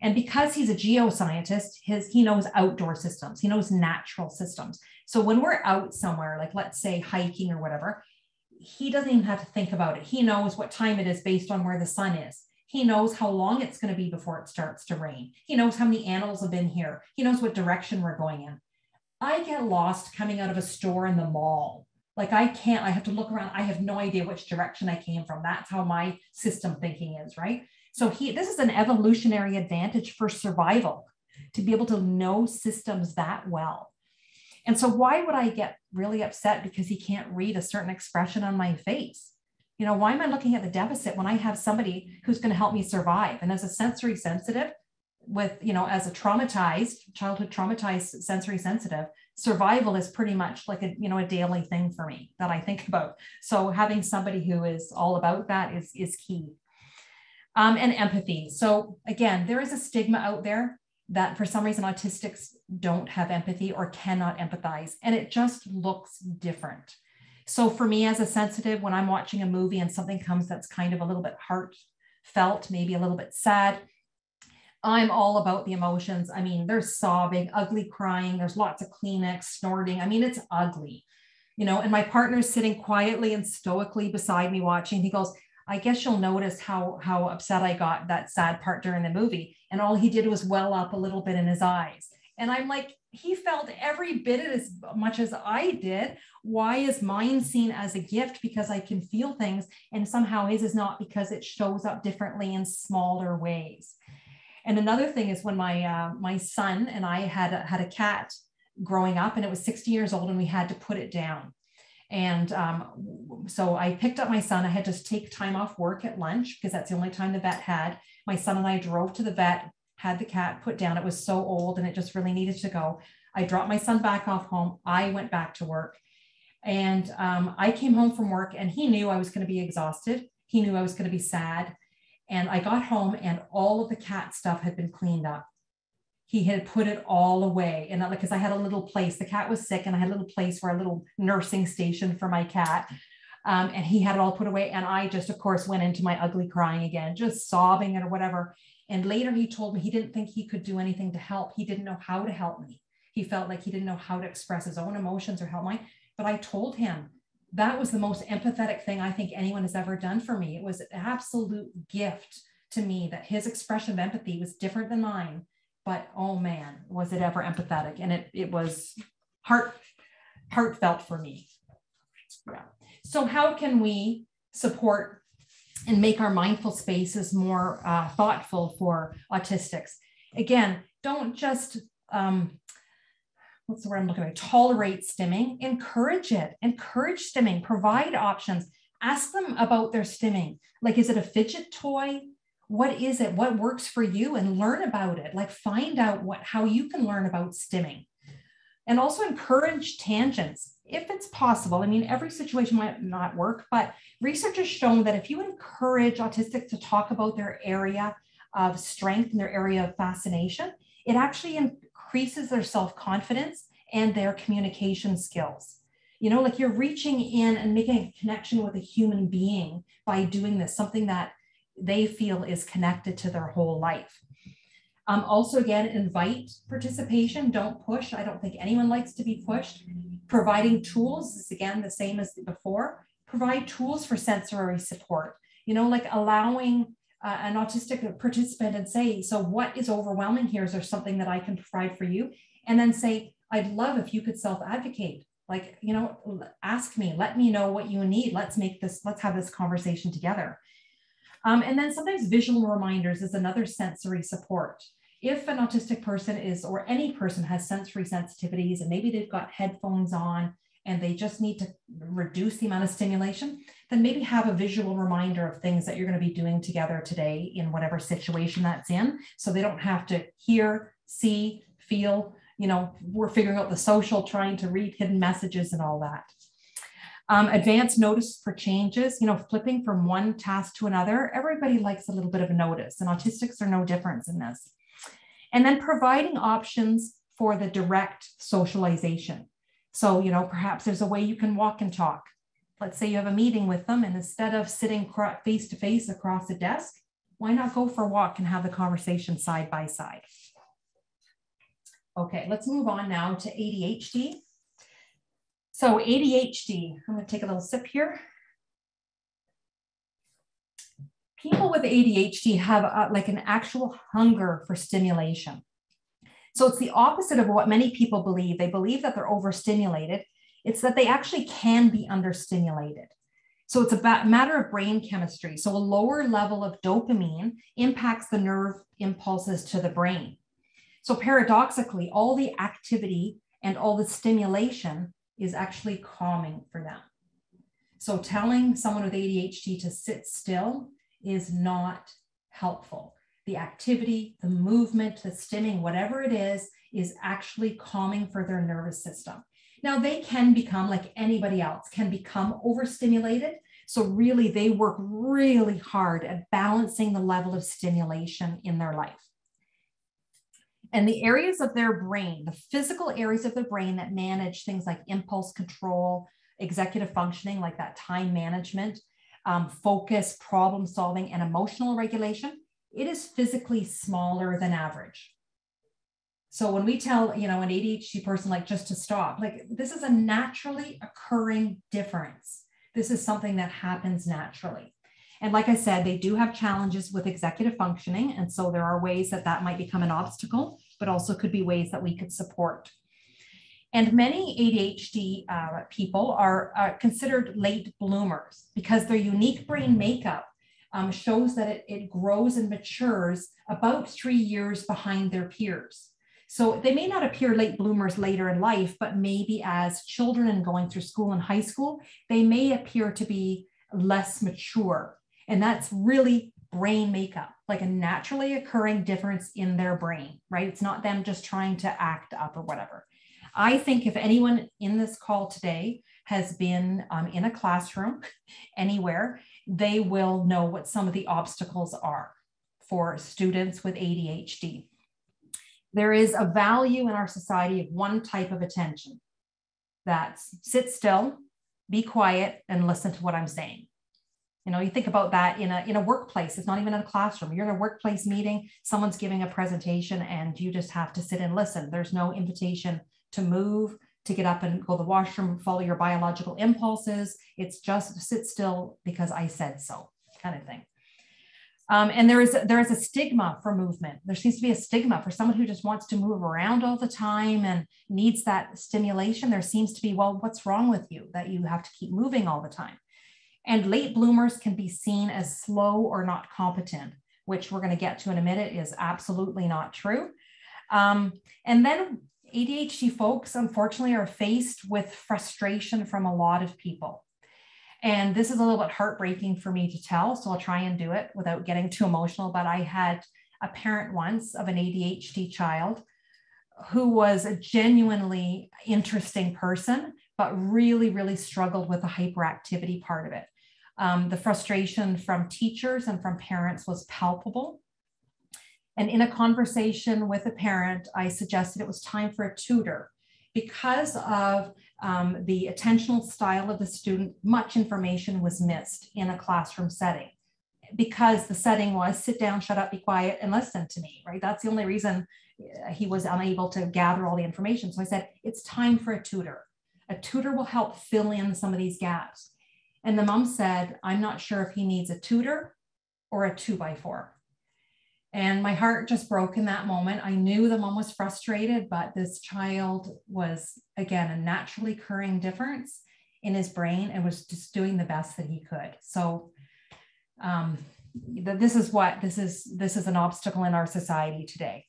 And because he's a geoscientist, he knows outdoor systems. He knows natural systems. So when we're out somewhere, like let's say hiking or whatever, he doesn't even have to think about it. He knows what time it is based on where the sun is. He knows how long it's going to be before it starts to rain. He knows how many animals have been here. He knows what direction we're going in. I get lost coming out of a store in the mall. Like I have to look around. I have no idea which direction I came from. That's how my system thinking is, right? So this is an evolutionary advantage for survival, to be able to know systems that well. And so why would I get really upset because he can't read a certain expression on my face? You know, why am I looking at the deficit when I have somebody who's going to help me survive? And as a sensory sensitive with, as a childhood traumatized sensory sensitive, survival is pretty much like a daily thing for me that I think about. So having somebody who is all about that is key. And empathy. So again, there is a stigma out there that for some reason autistics don't have empathy or cannot empathize, and it just looks different. So for me as a sensitive, when I'm watching a movie and something comes that's kind of a little bit heartfelt, maybe a little bit sad, I'm all about the emotions. I mean, there's sobbing, ugly crying, there's lots of Kleenex, snorting. I mean, it's ugly, and my partner's sitting quietly and stoically beside me watching. He goes, I guess you'll notice how upset I got that sad part during the movie. And all he did was well up a little bit in his eyes. And I'm like, he felt every bit as much as I did. Why is mine seen as a gift? Because I can feel things, and somehow his is not, because it shows up differently in smaller ways. And another thing is when my son and I had a cat growing up, and it was 60 years old, and we had to put it down. And so I picked up my son. I had to take time off work at lunch because that's the only time the vet had. My son and I drove to the vet, had the cat put down. It was so old and it just really needed to go. I dropped my son back off home. I went back to work, and I came home from work, and he knew I was going to be exhausted. He knew I was going to be sad. And I got home and all of the cat stuff had been cleaned up. He had put it all away. And because I had a little place, the cat was sick, and I had a little place for a little nursing station for my cat. And he had it all put away. And I just, of course, went into my ugly crying again, just sobbing or whatever. And later he told me he didn't think he could do anything to help. He didn't know how to help me. He felt like he didn't know how to express his own emotions or help mine. But I told him that was the most empathetic thing I think anyone has ever done for me. It was an absolute gift to me that his expression of empathy was different than mine. but oh man, was it ever empathetic. And it was heartfelt for me. Yeah. So how can we support and make our mindful spaces more thoughtful for autistics? Again, don't just, what's the word I'm looking at? Tolerate stimming, encourage it, encourage stimming, provide options, ask them about their stimming. Like, is it a fidget toy? What is it? What works for you? And learn about it. Like, find out how you can learn about stimming. And also encourage tangents if it's possible. I mean, every situation might not work, but research has shown that if you encourage autistics to talk about their area of strength and their area of fascination, it actually increases their self-confidence and their communication skills. You know, like you're reaching in and making a connection with a human being by doing this, something that they feel is connected to their whole life. Also, again, invite participation, don't push. I don't think anyone likes to be pushed. Providing tools is, again, the same as before. Provide tools for sensory support. You know, like allowing an autistic participant and say, so what is overwhelming here? Is there something that I can provide for you? And then say, I'd love if you could self-advocate. Like, you know, ask me, let me know what you need. Let's have this conversation together. And then sometimes visual reminders is another sensory support. If an autistic person or any person has sensory sensitivities and maybe they've got headphones on and they just need to reduce the amount of stimulation, then maybe have a visual reminder of things that you're going to be doing together today in whatever situation that's in. So they don't have to hear, see, feel, you know, we're figuring out the social, trying to read hidden messages and all that. Advanced notice for changes, you know, flipping from one task to another. Everybody likes a little bit of a notice, and autistics are no different in this. And then providing options for the direct socialization. So, you know, perhaps there's a way you can walk and talk. Let's say you have a meeting with them, and instead of sitting face to face across a desk, why not go for a walk and have the conversation side by side? Okay, let's move on now to ADHD. So ADHD, I'm going to take a little sip here. People with ADHD have like an actual hunger for stimulation. So it's the opposite of what many people believe. They believe that they're overstimulated. It's that they actually can be understimulated. So it's a matter of brain chemistry. So a lower level of dopamine impacts the nerve impulses to the brain. So paradoxically, all the activity and all the stimulation is actually calming for them. So telling someone with ADHD to sit still is not helpful. The activity, the movement, the stimming, whatever it is actually calming for their nervous system. Now they can become, like anybody else, can become overstimulated. So really they work really hard at balancing the level of stimulation in their life. And the areas of their brain, the physical areas of the brain that manage things like impulse control, executive functioning, like that time management, focus, problem solving, and emotional regulation, it is physically smaller than average. So when we tell, you know, an ADHD person, like, just to stop, like, this is a naturally occurring difference. This is something that happens naturally. And like I said, they do have challenges with executive functioning. And so there are ways that that might become an obstacle, but also could be ways that we could support. And many ADHD people are considered late bloomers because their unique brain makeup shows that it grows and matures about 3 years behind their peers. So they may not appear late bloomers later in life, but maybe as children and going through school and high school, they may appear to be less mature. And that's really brain makeup, like a naturally occurring difference in their brain, right? It's not them just trying to act up or whatever. I think if anyone in this call today has been in a classroom anywhere, they will know what some of the obstacles are for students with ADHD. There is a value in our society of one type of attention. That's sit still, be quiet, and listen to what I'm saying. You know, you think about that in a workplace. It's not even in a classroom. You're in a workplace meeting, someone's giving a presentation, and you just have to sit and listen. There's no invitation to move, to get up and go to the washroom, follow your biological impulses. It's just sit still because I said so, kind of thing. And there is a stigma for movement. There seems to be a stigma for someone who just wants to move around all the time and needs that stimulation. There seems to be, well, what's wrong with you that you have to keep moving all the time? And late bloomers can be seen as slow or not competent, which we're going to get to in a minute is absolutely not true. And then ADHD folks, unfortunately, are faced with frustration from a lot of people. And this is a little bit heartbreaking for me to tell, so I'll try and do it without getting too emotional. But I had a parent once of an ADHD child who was a genuinely interesting person, but really, really struggled with the hyperactivity part of it. The frustration from teachers and from parents was palpable. And in a conversation with a parent, I suggested it was time for a tutor. Because of the attentional style of the student, much information was missed in a classroom setting because the setting was sit down, shut up, be quiet, and listen to me, right? That's the only reason he was unable to gather all the information. So I said, it's time for a tutor. A tutor will help fill in some of these gaps. And the mom said, I'm not sure if he needs a tutor or a 2x4. And my heart just broke in that moment. I knew the mom was frustrated, but this child was, again, a naturally occurring difference in his brain and was just doing the best that he could. So this is an obstacle in our society today.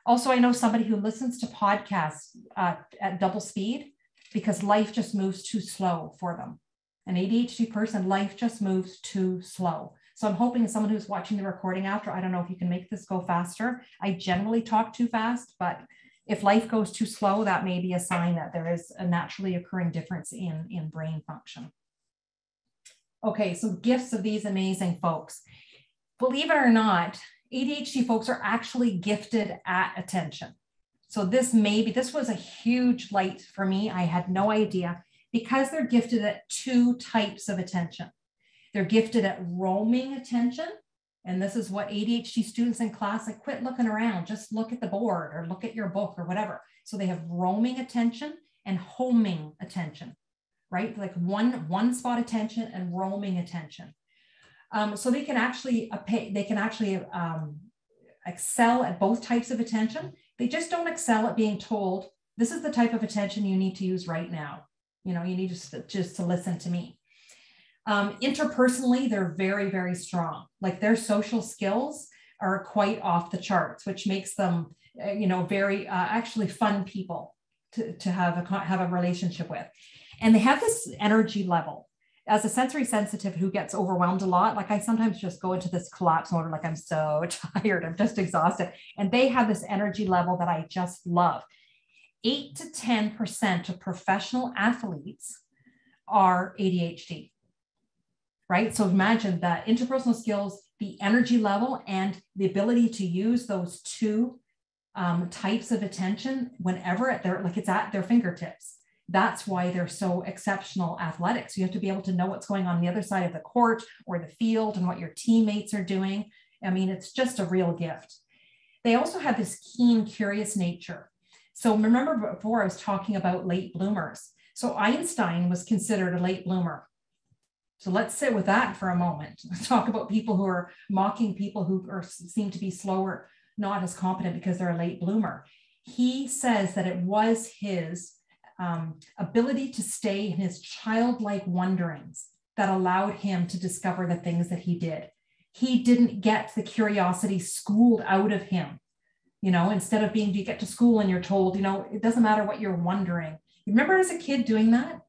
Also, I know somebody who listens to podcasts at double speed because life just moves too slow for them. An ADHD person, life just moves too slow. So I'm hoping someone who's watching the recording after, I don't know if you can make this go faster. I generally talk too fast, but if life goes too slow, that may be a sign that there is a naturally occurring difference in brain function. Okay, so gifts of these amazing folks. Believe it or not, ADHD folks are actually gifted at attention. So this was a huge light for me. I had no idea because they're gifted at two types of attention. They're gifted at roaming attention. And this is what ADHD students in class, like, quit looking around, just look at the board or look at your book or whatever. So they have roaming attention and homing attention, right? Like one spot attention and roaming attention. So they can actually excel at both types of attention. They just don't excel at being told, this is the type of attention you need to use right now. You know, you need just to listen to me. Interpersonally, they're very, very strong. Like their social skills are quite off the charts, which makes them, very actually fun people to have a relationship with. And they have this energy level. As a sensory sensitive who gets overwhelmed a lot, like I sometimes just go into this collapse mode, like I'm so tired, I'm just exhausted. And they have this energy level that I just love. 8 to 10% of professional athletes are ADHD. Right? So imagine that interpersonal skills, the energy level, and the ability to use those two types of attention whenever it's at their fingertips. That's why they're so exceptional athletics. You have to be able to know what's going on the other side of the court or the field and what your teammates are doing. I mean, it's just a real gift. They also have this keen, curious nature. So remember before I was talking about late bloomers. So Einstein was considered a late bloomer. So let's sit with that for a moment. Let's talk about people who are mocking people who seem to be slower, not as competent because they're a late bloomer. He says that it was his ability to stay in his childlike wonderings that allowed him to discover the things that he did. He didn't get the curiosity schooled out of him. Instead of you get to school and you're told, it doesn't matter what you're wondering. You remember as a kid doing that?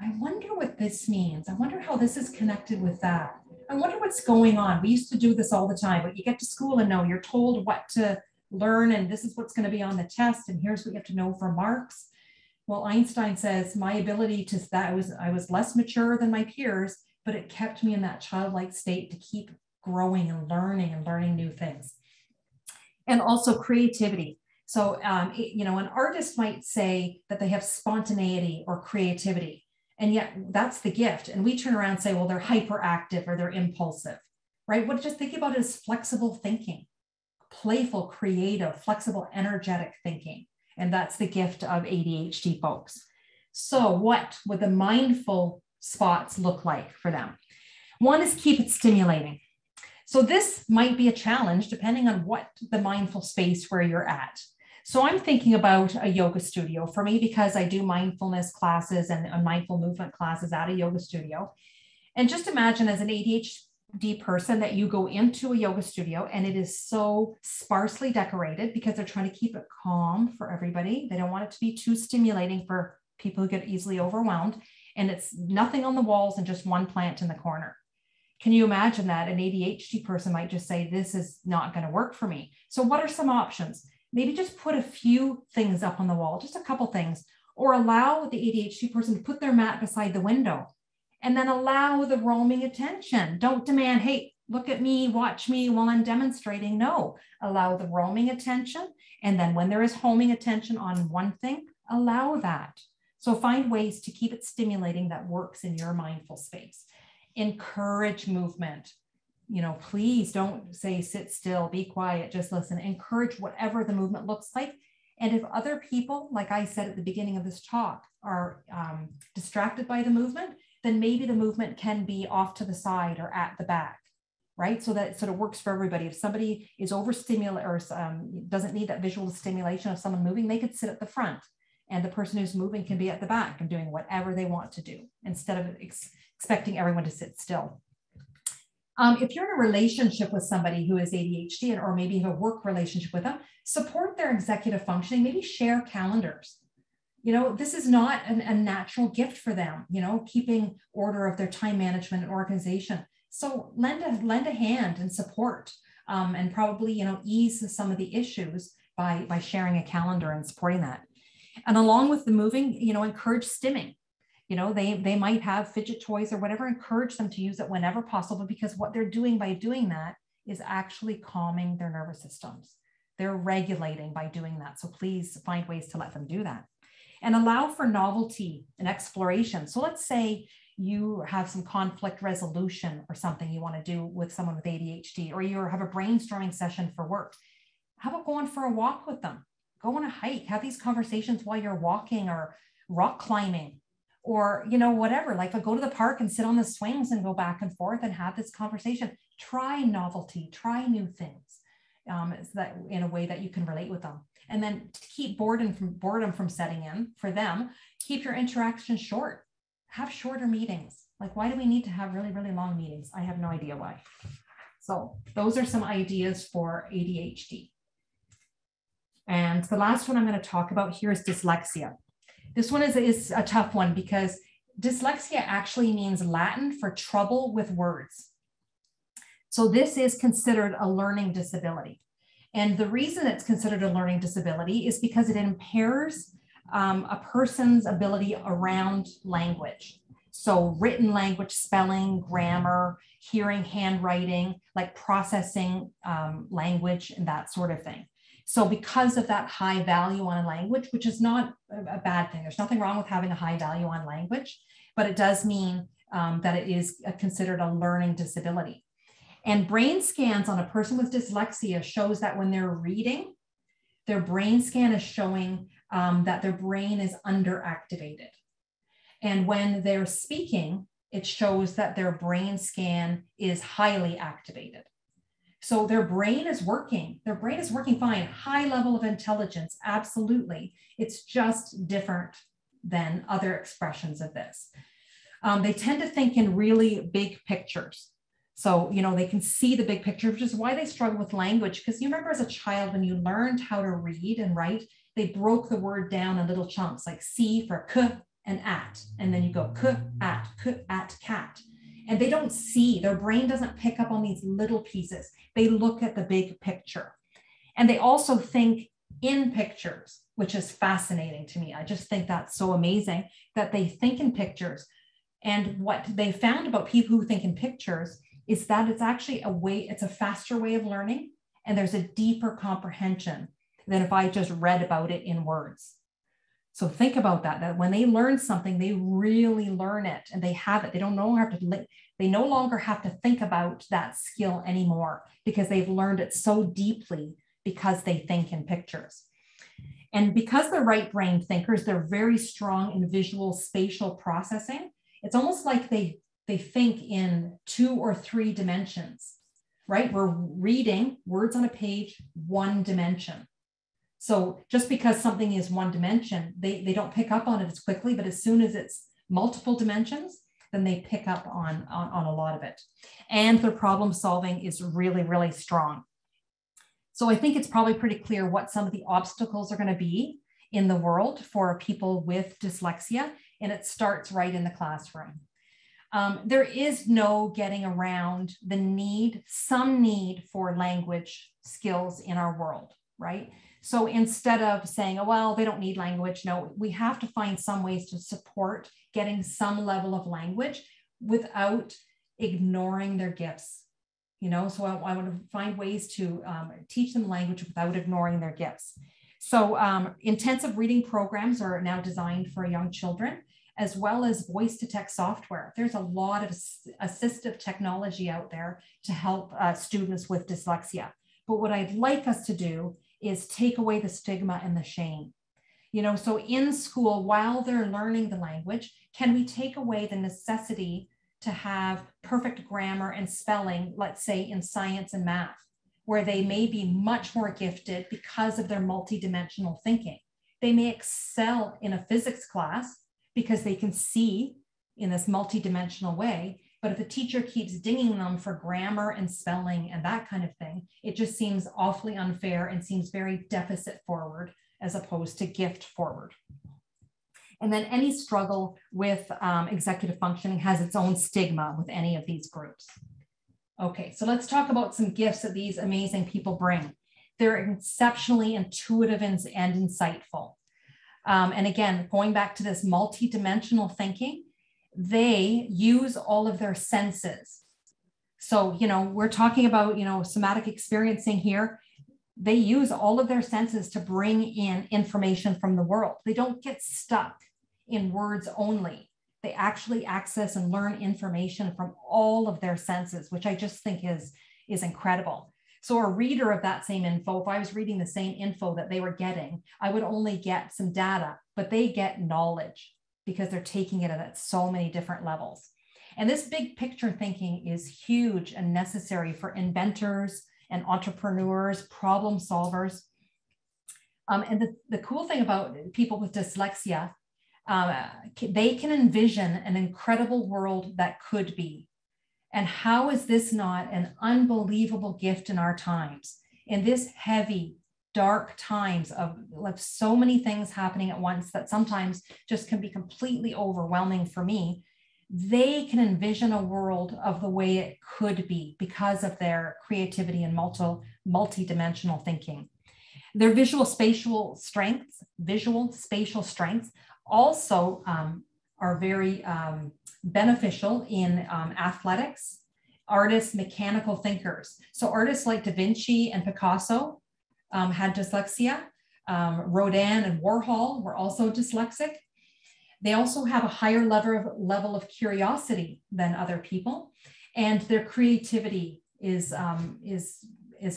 I wonder what this means. I wonder how this is connected with that. I wonder what's going on. We used to do this all the time, but you get to school and know you're told what to learn and this is what's going to be on the test and here's what you have to know for marks. Well, Einstein says my ability I was less mature than my peers, but it kept me in that childlike state to keep growing and learning new things. And also creativity. So, an artist might say that they have spontaneity or creativity. And yet that's the gift. And we turn around and say, well, they're hyperactive or they're impulsive, right? What just think about it as flexible thinking, playful, creative, flexible, energetic thinking. And that's the gift of ADHD folks. So what would the mindful spots look like for them? One is keep it stimulating. So this might be a challenge depending on what the mindful space where you're at. So I'm thinking about a yoga studio for me, because I do mindfulness classes and mindful movement classes at a yoga studio. And just imagine as an ADHD person that you go into a yoga studio and it is so sparsely decorated because they're trying to keep it calm for everybody. They don't want it to be too stimulating for people who get easily overwhelmed. And it's nothing on the walls and just one plant in the corner. Can you imagine that an ADHD person might just say, this is not going to work for me? So what are some options? Maybe just put a few things up on the wall, just a couple things, or allow the ADHD person to put their mat beside the window and then allow the roaming attention. Don't demand, hey, look at me, watch me while I'm demonstrating. No, allow the roaming attention. And then when there is homing attention on one thing, allow that. So find ways to keep it stimulating that works in your mindful space. Encourage movement. You know, please don't say, sit still, be quiet, just listen. Encourage whatever the movement looks like. And if other people, like I said at the beginning of this talk, are distracted by the movement, then maybe the movement can be off to the side or at the back, right? So that it sort of works for everybody. If somebody is overstimulated or doesn't need that visual stimulation of someone moving, they could sit at the front. And the person who's moving can be at the back and doing whatever they want to do instead of expecting everyone to sit still. If you're in a relationship with somebody who is ADHD, or maybe have a work relationship with them, support their executive functioning, maybe share calendars. You know, this is not a natural gift for them, you know, keeping order of their time management and organization. So lend a hand and support, and probably, you know, ease some of the issues by sharing a calendar and supporting that. And along with the moving, you know, encourage stimming. You know, they might have fidget toys or whatever, encourage them to use it whenever possible, because what they're doing by doing that is actually calming their nervous systems. They're regulating by doing that. So please find ways to let them do that. And allow for novelty and exploration. So let's say you have some conflict resolution or something you want to do with someone with ADHD, or you have a brainstorming session for work. How about going for a walk with them? Go on a hike, have these conversations while you're walking or rock climbing, or, you know, whatever, like go to the park and sit on the swings and go back and forth and have this conversation. Try novelty, try new things, that in a way that you can relate with them. And then to keep boredom from setting in for them, keep your interaction short. Have shorter meetings. Like, why do we need to have really, really long meetings? I have no idea why. So those are some ideas for ADHD. And the last one I'm going to talk about here is dyslexia. This one is a tough one, because dyslexia actually means Latin for trouble with words. So this is considered a learning disability. And the reason it's considered a learning disability is because it impairs a person's ability around language. So written language, spelling, grammar, hearing, handwriting, like processing language and that sort of thing. So because of that high value on language, which is not a bad thing, there's nothing wrong with having a high value on language, but it does mean that it is considered a learning disability. And brain scans on a person with dyslexia shows that when they're reading, their brain scan is showing that their brain is underactivated. And when they're speaking, it shows that their brain scan is highly activated. So their brain is working. Their brain is working fine. High level of intelligence, absolutely. It's just different than other expressions of this. They tend to think in really big pictures. So, you know, they can see the big picture, which is why they struggle with language. Because you remember as a child, when you learned how to read and write, they broke the word down in little chunks, like C for k and at. And then you go k, at, cat. And they don't see, their brain doesn't pick up on these little pieces. They look at the big picture. And they also think in pictures, which is fascinating to me. I just think that's so amazing that they think in pictures. And what they found about people who think in pictures is that it's actually it's a faster way of learning. And there's a deeper comprehension than if I just read about it in words. So think about that when they learn something, they really learn it and they have it. They no longer have to think about that skill anymore because they've learned it so deeply because they think in pictures. And because they're right brain thinkers, they're very strong in visual spatial processing. It's almost like they think in 2 or 3 dimensions. right? We're reading words on a page, one dimension. So just because something is one dimension, they don't pick up on it as quickly, but as soon as it's multiple dimensions, then they pick up on a lot of it. And their problem solving is really, really strong. So I think it's probably pretty clear what some of the obstacles are going to be in the world for people with dyslexia, and it starts right in the classroom. There is no getting around the need, some need for language skills in our world, right? So instead of saying, oh, well, they don't need language, no, we have to find some ways to support getting some level of language without ignoring their gifts. You know, so I want to find ways to teach them language without ignoring their gifts. So intensive reading programs are now designed for young children, as well as voice-to-text software. There's a lot of assistive technology out there to help students with dyslexia. But what I'd like us to do is take away the stigma and the shame. You know, so in school, while they're learning the language, can we take away the necessity to have perfect grammar and spelling, let's say in science and math, where they may be much more gifted because of their multidimensional thinking. They may excel in a physics class because they can see in this multidimensional way, but if the teacher keeps dinging them for grammar and spelling and that kind of thing, it just seems awfully unfair and seems very deficit forward as opposed to gift forward. And then any struggle with executive functioning has its own stigma with any of these groups. Okay, so let's talk about some gifts that these amazing people bring. They're exceptionally intuitive and insightful. And again, going back to this multidimensional thinking, they use all of their senses. So, you know, we're talking about, you know, somatic experiencing here. They use all of their senses to bring in information from the world. They don't get stuck in words only. They actually access and learn information from all of their senses, which I just think is incredible. So a reader of that same info, if I was reading the same info that they were getting, I would only get some data, but they get knowledge because they're taking it at so many different levels. And this big picture thinking is huge and necessary for inventors and entrepreneurs, problem solvers. And the cool thing about people with dyslexia, they can envision an incredible world that could be. And how is this not an unbelievable gift in our times? In this heavy, dark times of so many things happening at once that sometimes just can be completely overwhelming for me, they can envision a world of the way it could be because of their creativity and multi-dimensional thinking. Their visual spatial strengths also are very beneficial in athletics, artists, mechanical thinkers. So artists like Da Vinci and Picasso had dyslexia. Rodin and Warhol were also dyslexic. They also have a higher level of curiosity than other people, and their creativity is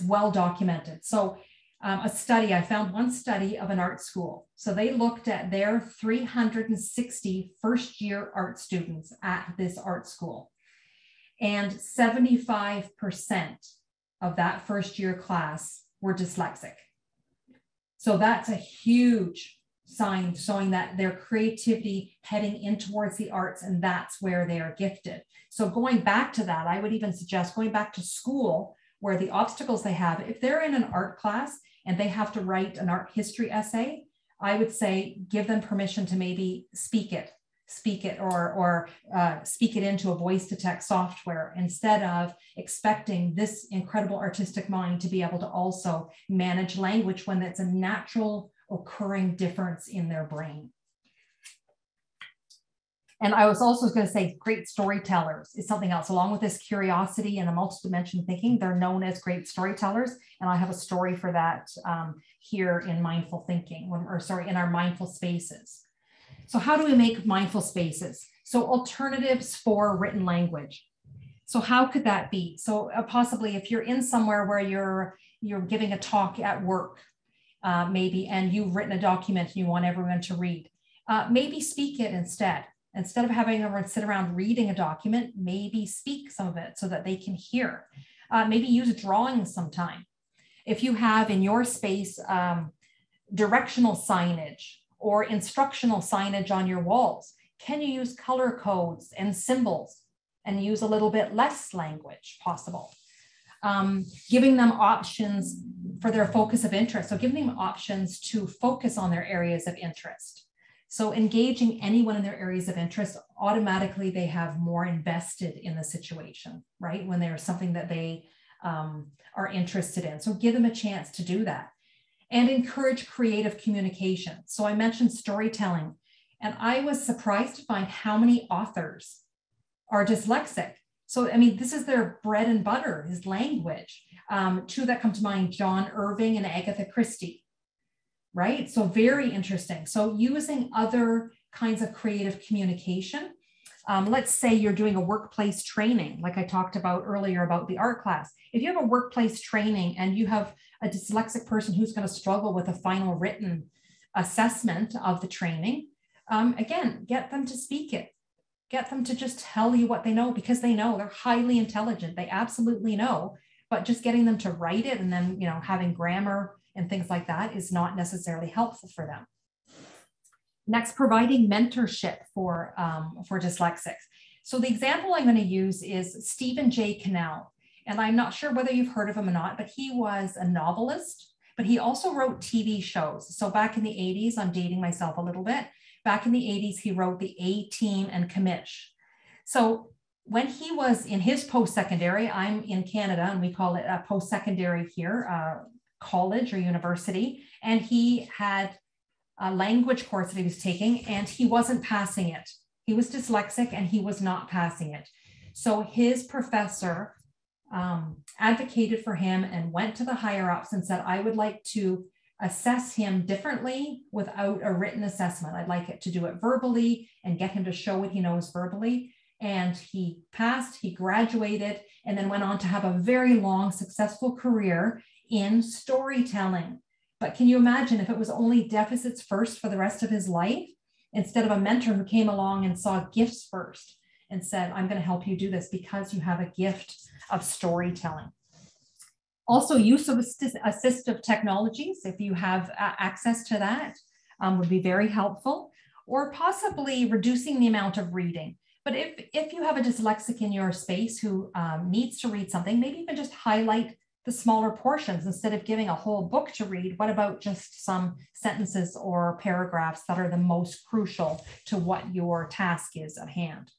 well documented. So I found one study of an art school. So they looked at their 360 first-year art students at this art school, and 75% of that first-year class were dyslexic. So that's a huge sign showing that their creativity heading in towards the arts, and that's where they are gifted. So going back to that, I would even suggest going back to school where the obstacles they have, if they're in an art class and they have to write an art history essay, I would say give them permission to maybe speak it or speak it into a voice-to-text software instead of expecting this incredible artistic mind to be able to also manage language when it's a natural occurring difference in their brain. And I was also going to say great storytellers is something else. Along with this curiosity and a multidimensional thinking, they're known as great storytellers. And I have a story for that here in mindful thinking, in our mindful spaces. So how do we make mindful spaces? So alternatives for written language. So how could that be? So possibly if you're in somewhere where you're giving a talk at work, maybe, and you've written a document and you want everyone to read, maybe speak it instead. Instead of having everyone sit around reading a document, maybe speak some of it so that they can hear. Maybe use drawing sometime. If you have in your space directional signage or instructional signage on your walls, can you use color codes and symbols and use a little bit less language possible? Giving them options for their focus of interest. So giving them options to focus on their areas of interest. So engaging anyone in their areas of interest, automatically they have more invested in the situation, right? When there's something that they are interested in. So give them a chance to do that. And encourage creative communication. So I mentioned storytelling, and I was surprised to find how many authors are dyslexic. So, I mean, this is their bread and butter, is language. Two that come to mind, John Irving and Agatha Christie, right? So very interesting. So using other kinds of creative communication. Let's say you're doing a workplace training, like I talked about earlier about the art class. If you have a workplace training and you have a dyslexic person who's going to struggle with a final written assessment of the training, again, get them to speak it. Get them to just tell you what they know, because they know, they're highly intelligent. They absolutely know, but just getting them to write it and then, you know, having grammar and things like that is not necessarily helpful for them. Next, providing mentorship for dyslexics. So the example I'm going to use is Stephen J. Cannell. And I'm not sure whether you've heard of him or not, but he was a novelist, but he also wrote TV shows. So back in the 80s, I'm dating myself a little bit. Back in the 80s, he wrote the A-Team and Commish. So when he was in his post-secondary, I'm in Canada and we call it a post-secondary here, college or university. And he had a language course that he was taking and he wasn't passing it. He was dyslexic and he was not passing it. So his professor advocated for him and went to the higher ups and said, I would like to assess him differently without a written assessment. I'd like it to do it verbally and get him to show what he knows verbally. And he passed, he graduated, and then went on to have a very long, successful career in storytelling. But can you imagine if it was only deficits first for the rest of his life, instead of a mentor who came along and saw gifts first and said, I'm going to help you do this because you have a gift of storytelling. Also, use of assistive technologies, if you have access to that, would be very helpful, or possibly reducing the amount of reading. But if you have a dyslexic in your space who needs to read something, maybe even just highlight the smaller portions instead of giving a whole book to read. What about just some sentences or paragraphs that are the most crucial to what your task is at hand?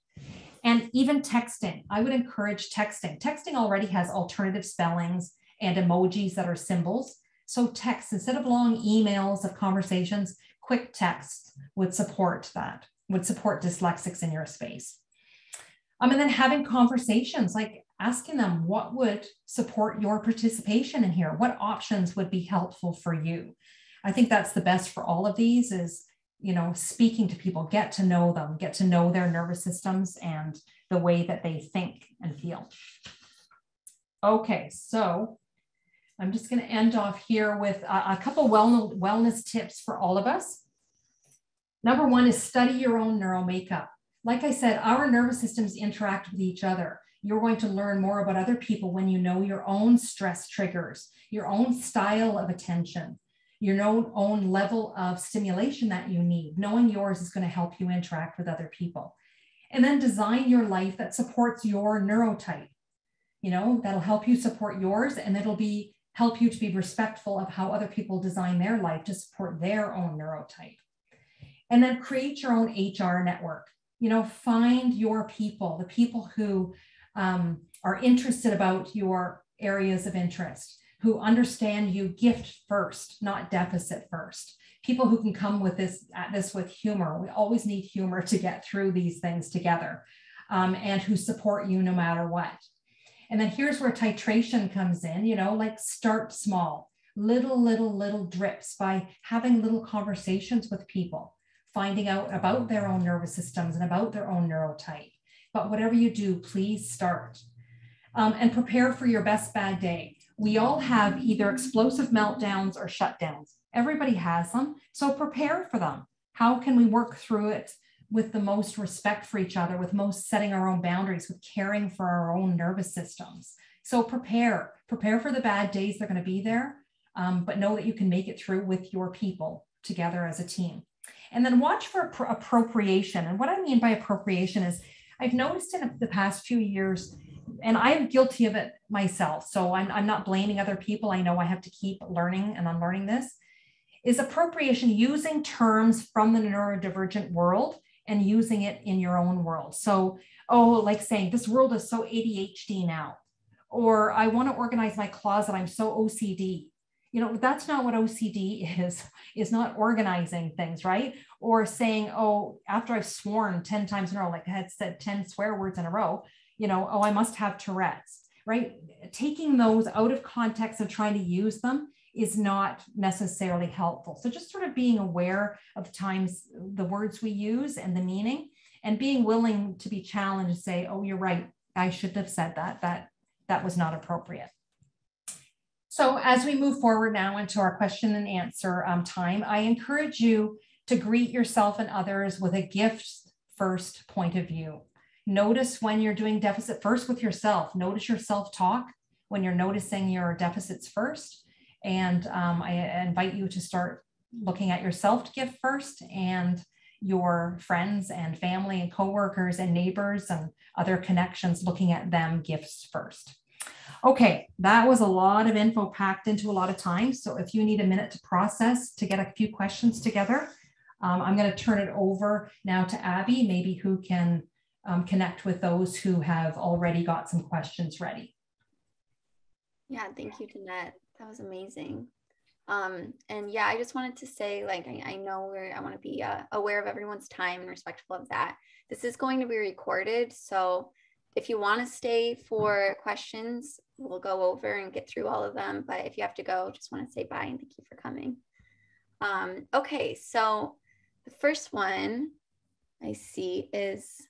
And even texting, I would encourage texting. Texting already has alternative spellings and emojis that are symbols. So text, instead of long emails of conversations, quick text would support that, would support dyslexics in your space. And then having conversations, like asking them what would support your participation in here, what options would be helpful for you. I think that's the best for all of these is, you know, speaking to people, get to know them, get to know their nervous systems and the way that they think and feel. Okay, so I'm just going to end off here with a couple wellness tips for all of us. Number one is study your own neural makeup. Like I said, our nervous systems interact with each other. You're going to learn more about other people when you know your own stress triggers, your own style of attention, your own level of stimulation that you need. Knowing yours is going to help you interact with other people. And then design your life that supports your neurotype. You know, that'll help you support yours, and it'll help you to be respectful of how other people design their life to support their own neurotype. And then create your own HR network. You know, find your people, the people who are interested about your areas of interest, who understand you gift first, not deficit first. People who can come with this with humor. We always need humor to get through these things together, and who support you no matter what. And then here's where titration comes in, you know, like start small, little drips by having little conversations with people, finding out about their own nervous systems and about their own neurotype. But whatever you do, please start. And prepare for your best bad day. We all have either explosive meltdowns or shutdowns. Everybody has them, so prepare for them. How can we work through it with the most respect for each other, with most setting our own boundaries, with caring for our own nervous systems? So prepare for the bad days. They're going to be there, but know that you can make it through with your people together as a team. And then watch for appropriation. And what I mean by appropriation is I've noticed in the past few years, and I'm guilty of it myself, so I'm not blaming other people. I know I have to keep learning and unlearning this, is appropriation, using terms from the neurodivergent world and using it in your own world. So, like saying, this world is so ADHD now, or I want to organize my closet, I'm so OCD. You know, that's not what OCD is not organizing things, right? Or saying, oh, after I've sworn 10 times in a row, like I had said 10 swear words in a row, you know, oh, I must have Tourette's, right? Taking those out of context and trying to use them is not necessarily helpful. So just sort of being aware of the times, the words we use and the meaning, and being willing to be challenged and say, oh, you're right, I shouldn't have said that. That was not appropriate. So as we move forward now into our question and answer time, I encourage you to greet yourself and others with a gift first point of view. Notice when you're doing deficit first with yourself. Notice your self-talk when you're noticing your deficits first. And I invite you to start looking at yourself to gift first, and your friends and family and coworkers and neighbors and other connections, looking at them gifts first. Okay, that was a lot of info packed into a lot of time. So if you need a minute to process, to get a few questions together, I'm going to turn it over now to Abby, maybe who can connect with those who have already got some questions ready. Yeah, thank you, Danette. That was amazing. And yeah, I just wanted to say, like, I know I want to be aware of everyone's time and respectful of that. This is going to be recorded, so if you want to stay for questions, we'll go over and get through all of them. But if you have to go, just want to say bye and thank you for coming. Okay, so the first one I see is,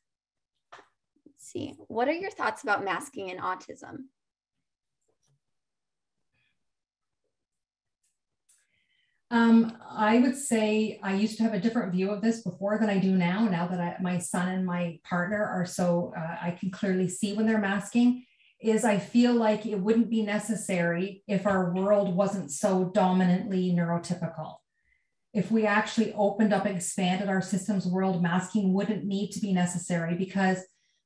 let's see, what are your thoughts about masking and autism? I would say I used to have a different view of this before than I do now. Now that my son and my partner are so, I can clearly see when they're masking, is I feel like it wouldn't be necessary if our world wasn't so dominantly neurotypical. If we actually opened up and expanded our systems world, masking wouldn't need to be necessary, because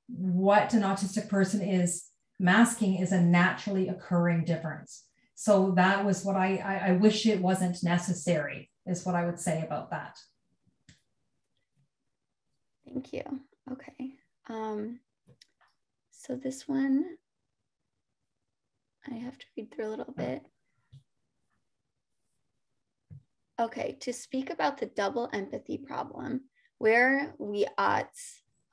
what an autistic person is masking is a naturally occurring difference. So that was what I wish it wasn't necessary, is what I would say about that. Thank you. Okay. So this one, I have to read through a little bit. Okay, to speak about the double empathy problem, where we ought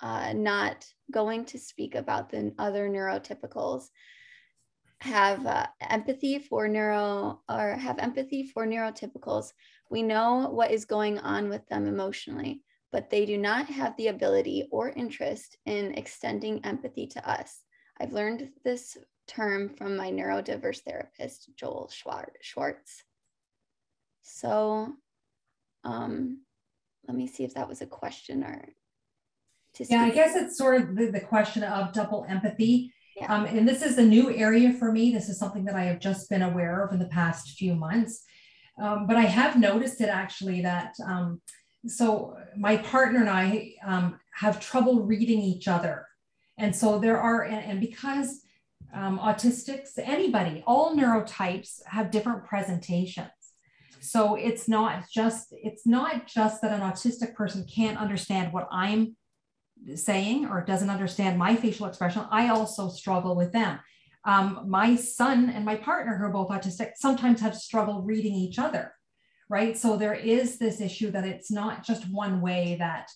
not going to speak about the other neurotypicals, have empathy for neurotypicals. We know what is going on with them emotionally, but they do not have the ability or interest in extending empathy to us. I've learned this term from my neurodiverse therapist, Joel Schwartz. So let me see if that was a question or to yeah, I guess it's sort of the question of double empathy. Yeah. And this is a new area for me. This is something that I have just been aware of in the past few months. But I have noticed it actually that, so my partner and I have trouble reading each other. And so there are, and because autistics, anybody, all neurotypes have different presentations. So it's not just that an autistic person can't understand what I'm saying or doesn't understand my facial expression. I also struggle with them. My son and my partner, who are both autistic, sometimes have struggled reading each other, right? So there is this issue that it's not just one way, that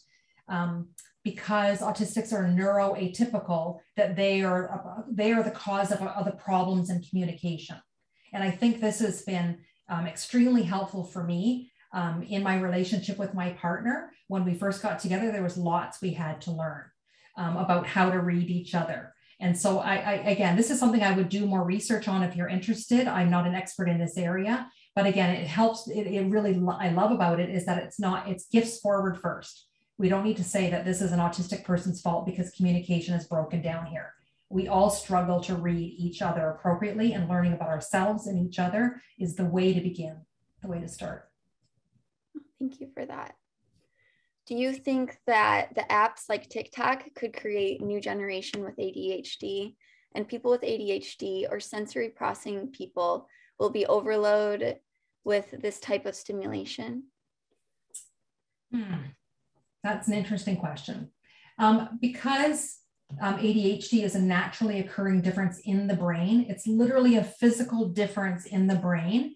because autistics are neuroatypical, that they are the cause of the problems in communication. And I think this has been extremely helpful for me in my relationship with my partner. When we first got together, there was lots we had to learn about how to read each other. And so again, this is something I would do more research on if you're interested. I'm not an expert in this area, but again, it helps. It really, I love about it is that it's gifts forward first. We don't need to say that this is an autistic person's fault because communication is broken down here. We all struggle to read each other appropriately, and learning about ourselves and each other is the way to begin, the way to start. Thank you for that. Do you think that the apps like TikTok could create a new generation with ADHD, and people with ADHD or sensory processing people will be overloaded with this type of stimulation? That's an interesting question. Because ADHD is a naturally occurring difference in the brain, it's literally a physical difference in the brain.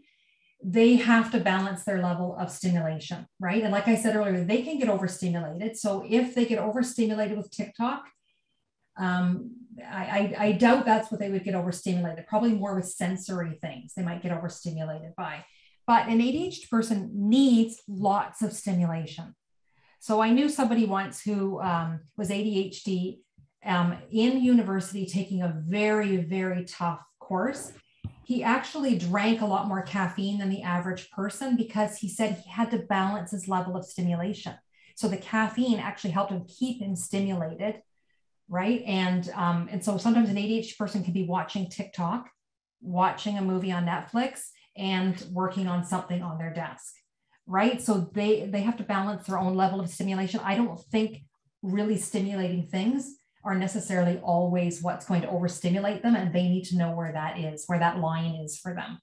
They have to balance their level of stimulation, right? And like I said earlier, they can get overstimulated. So if they get overstimulated with TikTok, I doubt that's what they would get overstimulated, probably more with sensory things they might get overstimulated by. But an ADHD person needs lots of stimulation. So I knew somebody once who was ADHD in university taking a very, very tough course. He actually drank a lot more caffeine than the average person because he said he had to balance his level of stimulation. So the caffeine actually helped him keep him stimulated, right? And so sometimes an ADHD person can be watching TikTok, watching a movie on Netflix, and working on something on their desk, right? So they have to balance their own level of stimulation. I don't think really stimulating things are necessarily always what's going to overstimulate them, and they need to know where that is, where that line is for them.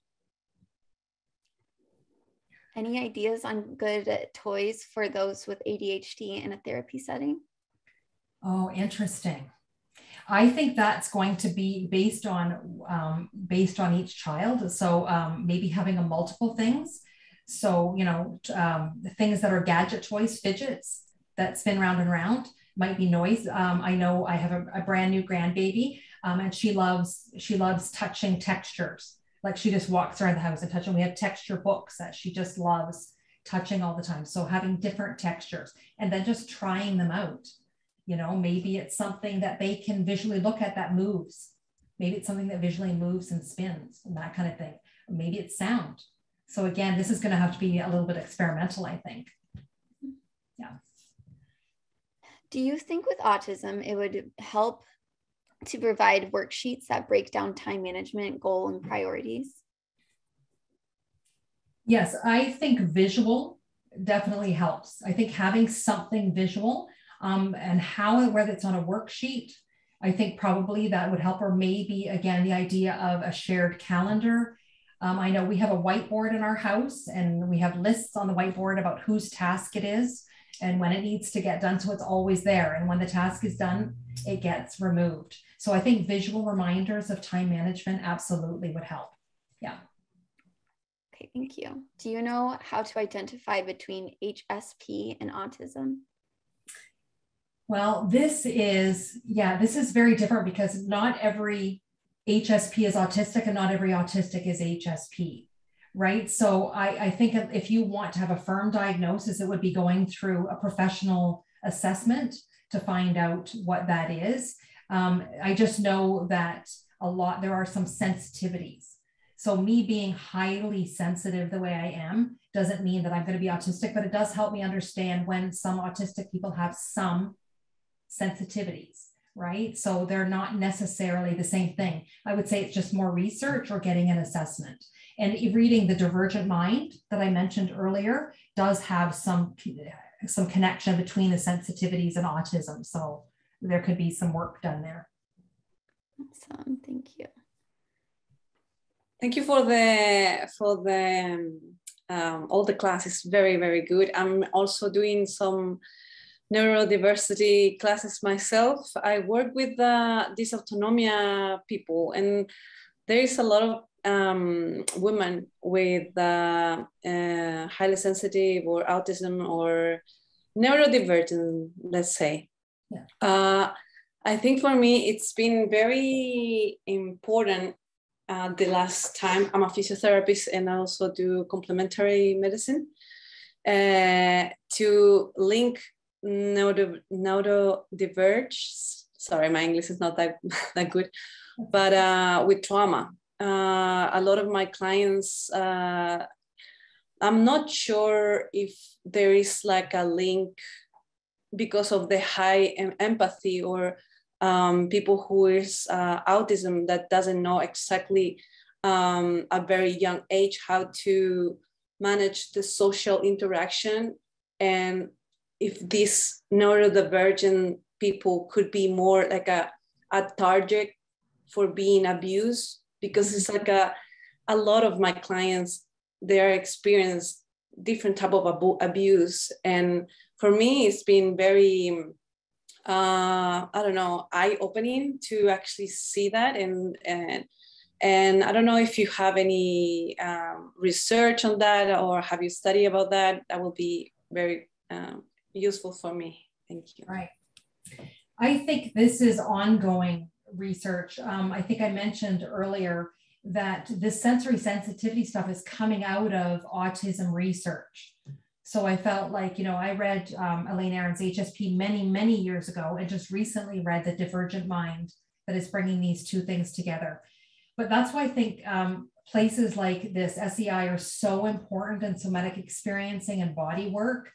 Any ideas on good toys for those with ADHD in a therapy setting? Oh, interesting. I think that's going to be based on each child. So maybe having a multiple things. So, the things that are gadget toys, fidgets that spin round and round, might be noise. I know I have a brand new grandbaby, and she loves touching textures. Like she just walks around the house and touching. We have texture books that she just loves touching all the time. So having different textures and then just trying them out. Maybe it's something that they can visually look at that moves. Maybe it's something that visually moves and spins and that kind of thing. Maybe it's sound. So again, this is going to have to be a little bit experimental, I think. Yeah. Do you think with autism, it would help to provide worksheets that break down time management, goal, and priorities? Yes, I think visual definitely helps. I think having something visual and whether it's on a worksheet, I think probably that would help. Or maybe, again, the idea of a shared calendar. I know we have a whiteboard in our house, and we have lists on the whiteboard about whose task it is and when it needs to get done. So it's always there. And when the task is done, it gets removed. So I think visual reminders of time management absolutely would help. Yeah. Okay, thank you. Do you know how to identify between Hsp and autism? Well, this is very different because not every Hsp is autistic and not every autistic is Hsp. Right. So I think if you want to have a firm diagnosis, it would be going through a professional assessment to find out what that is. I just know that there are some sensitivities. So me being highly sensitive the way I am doesn't mean that I'm going to be autistic, but it does help me understand when some autistic people have some sensitivities, right? So they're not necessarily the same thing. I would say it's just more research or getting an assessment. And reading The Divergent Mind that I mentioned earlier does have some connection between the sensitivities and autism. So there could be some work done there. Awesome, thank you. Thank you for all the classes. Very, very good. I'm also doing some neurodiversity classes myself. I work with dysautonomia people, and there is a lot of women with highly sensitive or autism or neurodivergent, let's say. Yeah. I think for me, it's been very important the last time. I'm a physiotherapist and I also do complementary medicine to link neurodivergence. Sorry, my English is not that good, but with trauma. A lot of my clients, I'm not sure if there is like a link because of the high empathy or people who is autism that doesn't know exactly at a very young age how to manage the social interaction, and if these neurodivergent people could be more like a target for being abused, because it's like a lot of my clients, they are experience different type of abuse. And for me, it's been very, I don't know, eye-opening to actually see that. And I don't know if you have any research on that, or have you studied about that? That will be very useful for me. Thank you. Right. I think this is ongoing research. I think I mentioned earlier that this sensory sensitivity stuff is coming out of autism research. So I felt like, you know, I read Elaine Aron's Hsp many, many years ago, and just recently read The Divergent Mind that is bringing these two things together. But that's why I think places like this, SEI, are so important, and somatic experiencing and body work,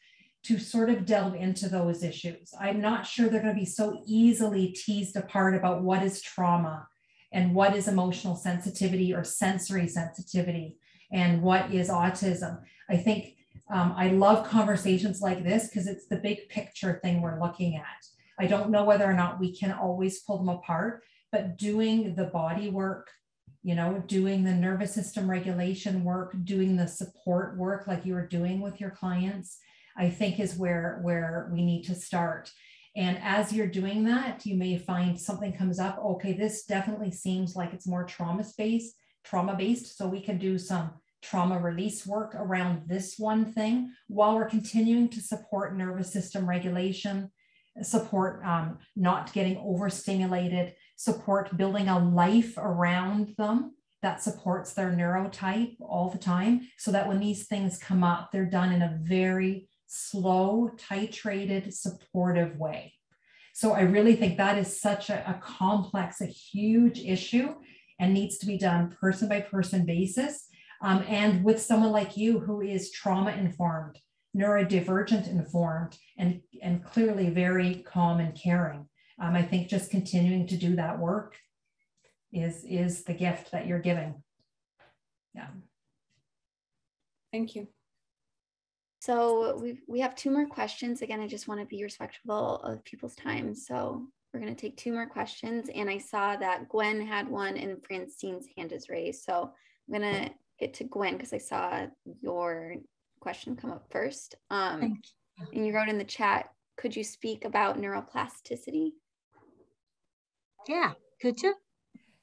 to sort of delve into those issues. I'm not sure they're going to be so easily teased apart about what is trauma and what is emotional sensitivity or sensory sensitivity and what is autism. I think I love conversations like this because it's the big picture thing we're looking at. I don't know whether or not we can always pull them apart, but doing the body work, you know, doing the nervous system regulation work, doing the support work like you were doing with your clients, I think is where we need to start. And as you're doing that, you may find something comes up. Okay, this definitely seems like it's more trauma-based. So we can do some trauma release work around this one thing while we're continuing to support nervous system regulation, support not getting overstimulated, support building a life around them that supports their neurotype all the time, so that when these things come up, they're done in a very slow, titrated, supportive way. So I really think that is such a complex, a huge issue, and needs to be done person by person basis. And with someone like you who is trauma informed, neurodivergent informed, and clearly very calm and caring. I think just continuing to do that work is the gift that you're giving. Yeah. Thank you. So we have two more questions. Again, I just want to be respectful of people's time. So we're going to take two more questions. And I saw that Gwen had one and Francine's hand is raised. So I'm going to get to Gwen because I saw your question come up first. And you wrote in the chat, could you speak about neuroplasticity? Yeah, could you?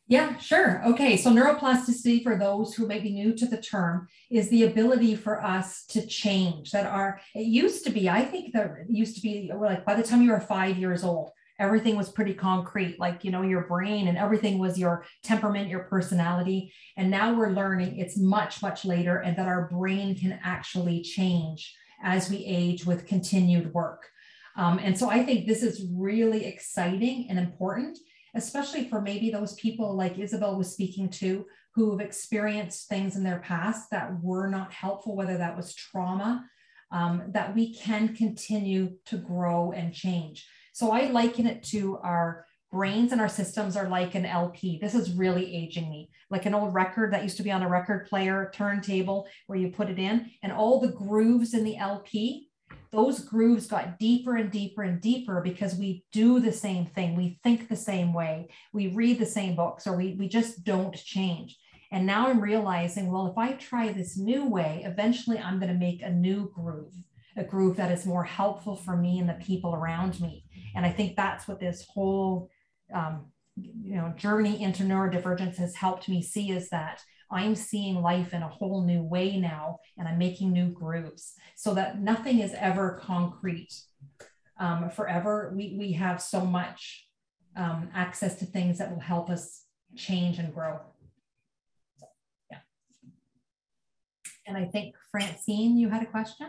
Yeah, sure. Okay, so neuroplasticity, for those who may be new to the term, is the ability for us to change. It used to be, I think that it used to be like by the time you were 5 years old, everything was pretty concrete, like, you know, your brain and everything was your temperament, your personality. And now we're learning it's much, much later, and that our brain can actually change as we age with continued work. And so I think this is really exciting and important, especially for maybe those people like Isabel was speaking to, who've experienced things in their past that were not helpful, whether that was trauma, that we can continue to grow and change. So I liken it to our brains and our systems are like an LP. This is really aging me, like an old record that used to be on a record player turntable where you put it in, and all the grooves in the LP, those grooves got deeper and deeper and deeper because we do the same thing. We think the same way. We read the same books, or we just don't change. And now I'm realizing, well, if I try this new way, eventually I'm going to make a new groove, a groove that is more helpful for me and the people around me. And I think that's what this whole journey into neurodivergence has helped me see, is that I'm seeing life in a whole new way now, and I'm making new grooves so that nothing is ever concrete forever. We have so much access to things that will help us change and grow. So, yeah. And I think, Francine, you had a question?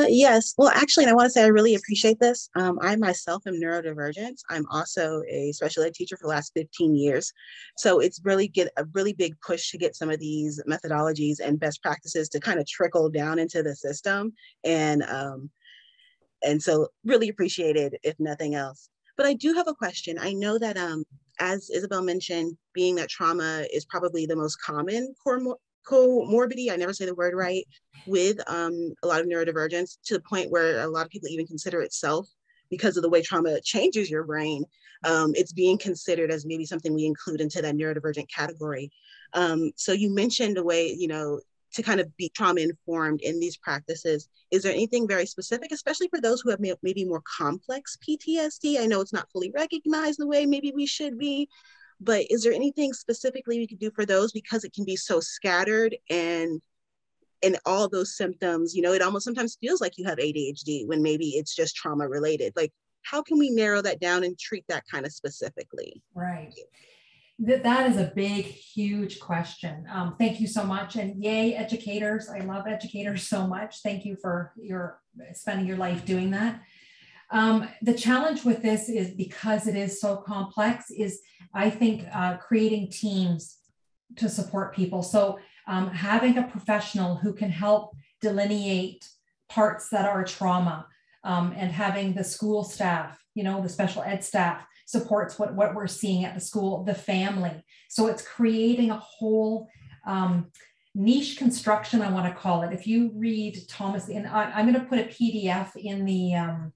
Yes. Well, actually, and I want to say I really appreciate this. I myself am neurodivergent. I'm also a special ed teacher for the last 15 years. So it's really a really big push to get some of these methodologies and best practices to kind of trickle down into the system. And And so really appreciate it, if nothing else. But I do have a question. I know that as Isabel mentioned, being that trauma is probably the most common comorbidity, I never say the word right, with a lot of neurodivergence, to the point where a lot of people even consider itself, because of the way trauma changes your brain, it's being considered as maybe something we include into that neurodivergent category. So you mentioned a way, you know, to kind of be trauma informed in these practices. Is there anything very specific, especially for those who have maybe more complex PTSD? I know it's not fully recognized the way maybe we should be, but is there anything specifically we could do for those, because it can be so scattered and all those symptoms, you know, it almost sometimes feels like you have ADHD when maybe it's just trauma related. Like, how can we narrow that down and treat that kind of specifically? Right. That is a big, huge question. Thank you so much. And yay, educators. I love educators so much. Thank you for spending your life doing that. The challenge with this is, because it is so complex, is I think creating teams to support people. So having a professional who can help delineate parts that are trauma, and having the school staff, you know, the special ed staff supports what we're seeing at the school, the family. So it's creating a whole niche construction, I want to call it. If you read Thomas, and I'm going to put a PDF in the,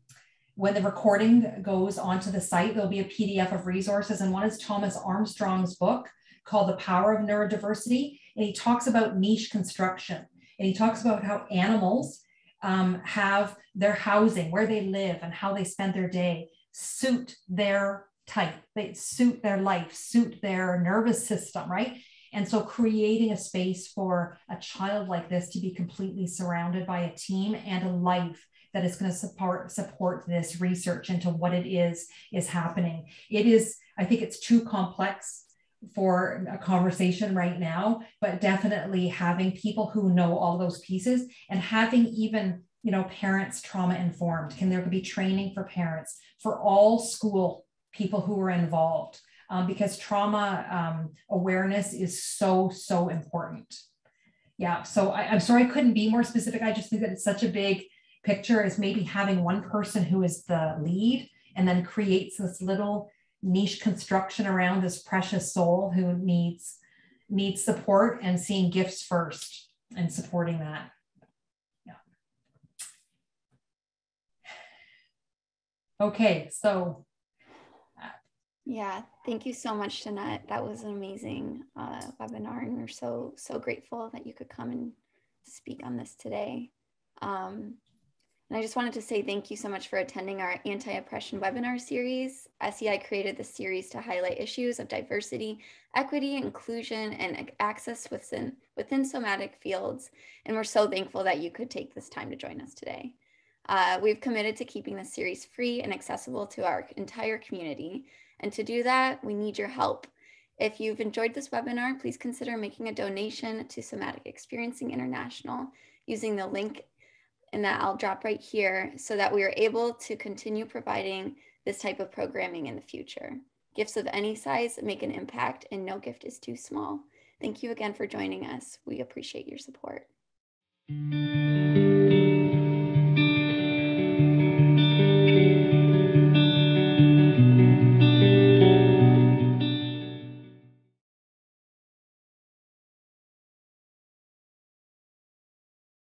when the recording goes onto the site, there'll be a PDF of resources. And one is Thomas Armstrong's book called The Power of Neurodiversity. And he talks about niche construction. And he talks about how animals have their housing, where they live and how they spend their day, suit their type, they suit their life, suit their nervous system, right? And so creating a space for a child like this to be completely surrounded by a team and a life that is going to support this research into what it is happening. It is, I think it's too complex for a conversation right now, but definitely having people who know all those pieces, and having even, you know, parents trauma informed. There could be training for parents, for all school people who are involved, because trauma awareness is so important. Yeah, so I'm sorry I couldn't be more specific. I just think that it's such a big picture, is maybe having one person who is the lead and then creates this little niche construction around this precious soul who needs support, and seeing gifts first and supporting that. Yeah. Okay, so. Yeah, thank you so much, Danette. That was an amazing webinar, and we're so grateful that you could come and speak on this today. And I just wanted to say thank you so much for attending our anti-oppression webinar series. SEI created this series to highlight issues of diversity, equity, inclusion, and access within somatic fields. And we're so thankful that you could take this time to join us today. We've committed to keeping this series free and accessible to our entire community. And to do that, we need your help. If you've enjoyed this webinar, please consider making a donation to Somatic Experiencing International using the link and that I'll drop right here, so that we are able to continue providing this type of programming in the future. Gifts of any size make an impact, and no gift is too small. Thank you again for joining us. We appreciate your support.